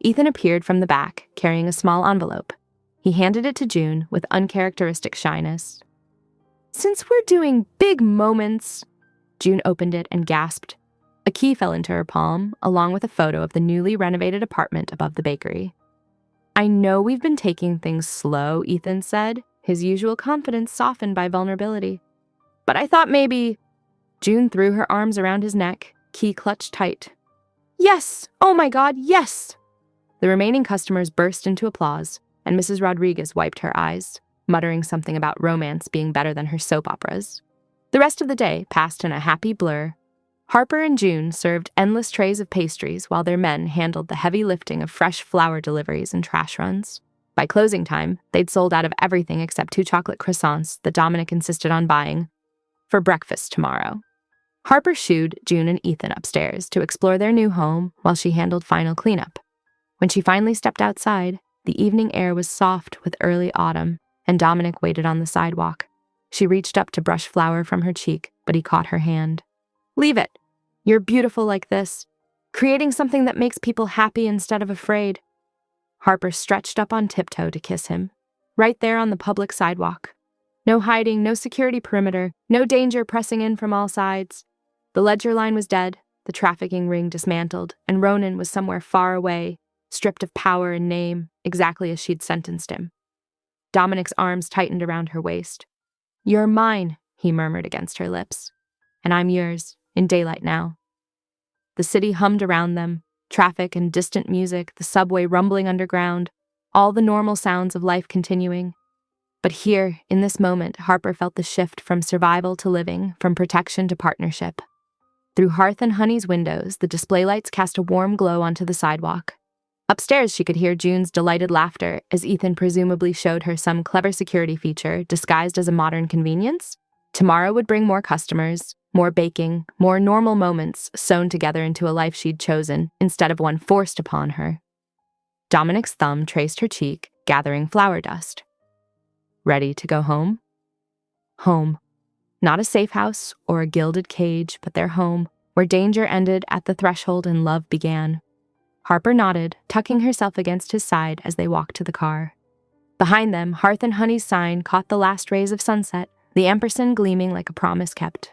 Ethan appeared from the back, carrying a small envelope. He handed it to June with uncharacteristic shyness. "Since we're doing big moments..." June opened it and gasped. A key fell into her palm, along with a photo of the newly renovated apartment above the bakery. "I know we've been taking things slow," Ethan said, his usual confidence softened by vulnerability. "But I thought maybe..." June threw her arms around his neck, key clutched tight. "Yes! Oh my God, yes!" The remaining customers burst into applause, and Mrs. Rodriguez wiped her eyes, muttering something about romance being better than her soap operas. The rest of the day passed in a happy blur. Harper and June served endless trays of pastries while their men handled the heavy lifting of fresh flour deliveries and trash runs. By closing time, they'd sold out of everything except 2 chocolate croissants that Dominic insisted on buying for breakfast tomorrow. Harper shooed June and Ethan upstairs to explore their new home while she handled final cleanup. When she finally stepped outside, the evening air was soft with early autumn, and Dominic waited on the sidewalk. She reached up to brush flour from her cheek, but he caught her hand. "Leave it. You're beautiful like this, creating something that makes people happy instead of afraid." Harper stretched up on tiptoe to kiss him, right there on the public sidewalk. No hiding, no security perimeter, no danger pressing in from all sides. The ledger line was dead, the trafficking ring dismantled, and Ronan was somewhere far away, stripped of power and name, exactly as she'd sentenced him. Dominic's arms tightened around her waist. "You're mine," he murmured against her lips. "And I'm yours, in daylight now." The city hummed around them, traffic and distant music, the subway rumbling underground, all the normal sounds of life continuing. But here, in this moment, Harper felt the shift from survival to living, from protection to partnership. Through Hearth and Honey's windows, the display lights cast a warm glow onto the sidewalk. Upstairs, she could hear June's delighted laughter as Ethan presumably showed her some clever security feature disguised as a modern convenience. Tomorrow would bring more customers, more baking, more normal moments sewn together into a life she'd chosen instead of one forced upon her. Dominic's thumb traced her cheek, gathering flour dust. Ready to go home? Home. Not a safe house or a gilded cage, but their home, where danger ended at the threshold and love began. Harper nodded, tucking herself against his side as they walked to the car. Behind them, Hearth and Honey's sign caught the last rays of sunset, the ampersand gleaming like a promise kept.